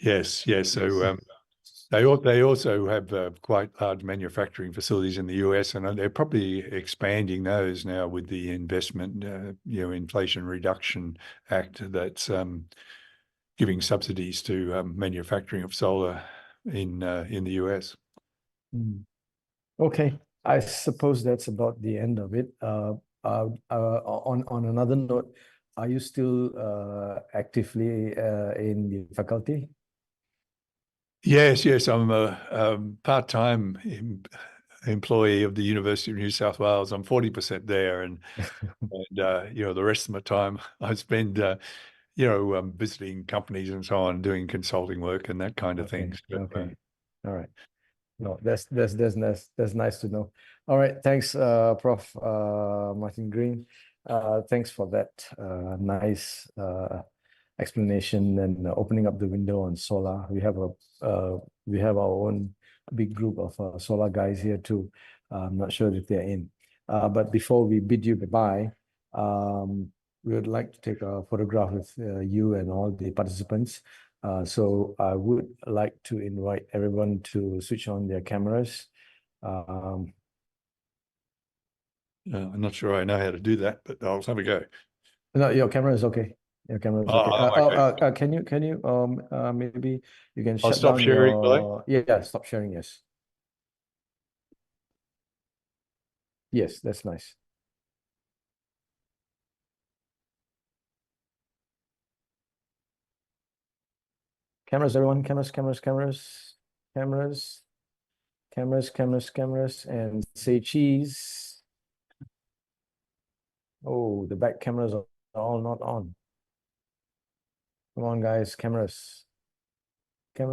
Yes. So they also have quite large manufacturing facilities in the US, and they're probably expanding those now with the investment, Inflation Reduction Act that's giving subsidies to manufacturing of solar in the US. Okay, I suppose that's about the end of it. On another note, are you still actively in the faculty? Yes. I'm a part-time employee of the University of New South Wales. I'm 40% there, and you know, the rest of my time I spend you know, visiting companies and so on, doing consulting work and that kind of Okay, things. But, okay. All right. No, that's nice to know. All right, thanks, Prof. Martin Green. Thanks for that nice explanation and opening up the window on solar. We have our own big group of solar guys here too. I'm not sure if they're in. But before we bid you goodbye, we would like to take a photograph with you and all the participants. So I would like to invite everyone to switch on their cameras. I'm not sure I know how to do that, but I'll have a go. No, your camera is okay. Your camera is okay. Okay. Can you maybe you can I'll shut stop down sharing, will I? your yeah, stop sharing, yes. Yes, that's nice. Cameras, everyone, cameras, and say cheese. Oh, the back cameras are all not on. Come on, guys, cameras. I'm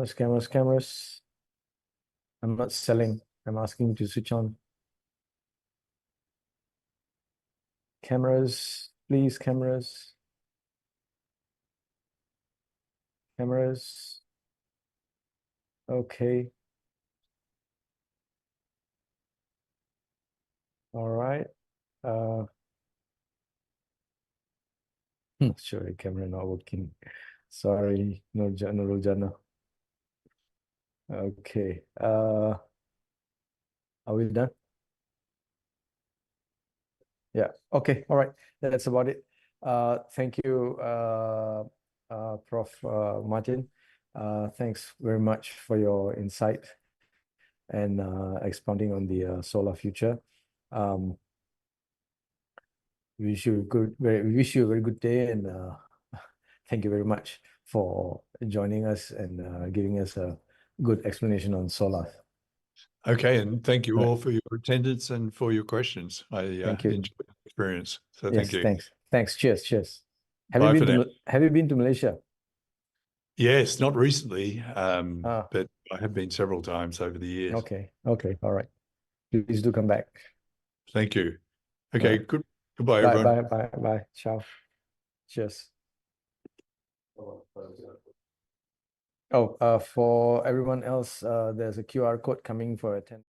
not selling. I'm asking to switch on. Cameras, please, cameras. Cameras. Okay. All right. Sorry, camera not working. Sorry, no Rojana. Okay. Are we done? Yeah. Okay. All right. That's about it. Thank you, Prof. Martin. Thanks very much for your insight and expounding on the solar future. We wish you a very good day, and thank you very much for joining us and giving us a good explanation on solar. Okay, and thank you Right. all for your attendance and for your questions. I Thank you. enjoyed the experience. So Yes, thank you. thanks. Cheers. Bye for now. Have you been to Malaysia? Yes, not recently, Ah. but I have been several times over the years. Okay. All right. Please do come back. Thank you. Okay, Right. goodbye, everyone. Bye. Ciao. Cheers. Oh, for everyone else, there's a QR code coming for attendance.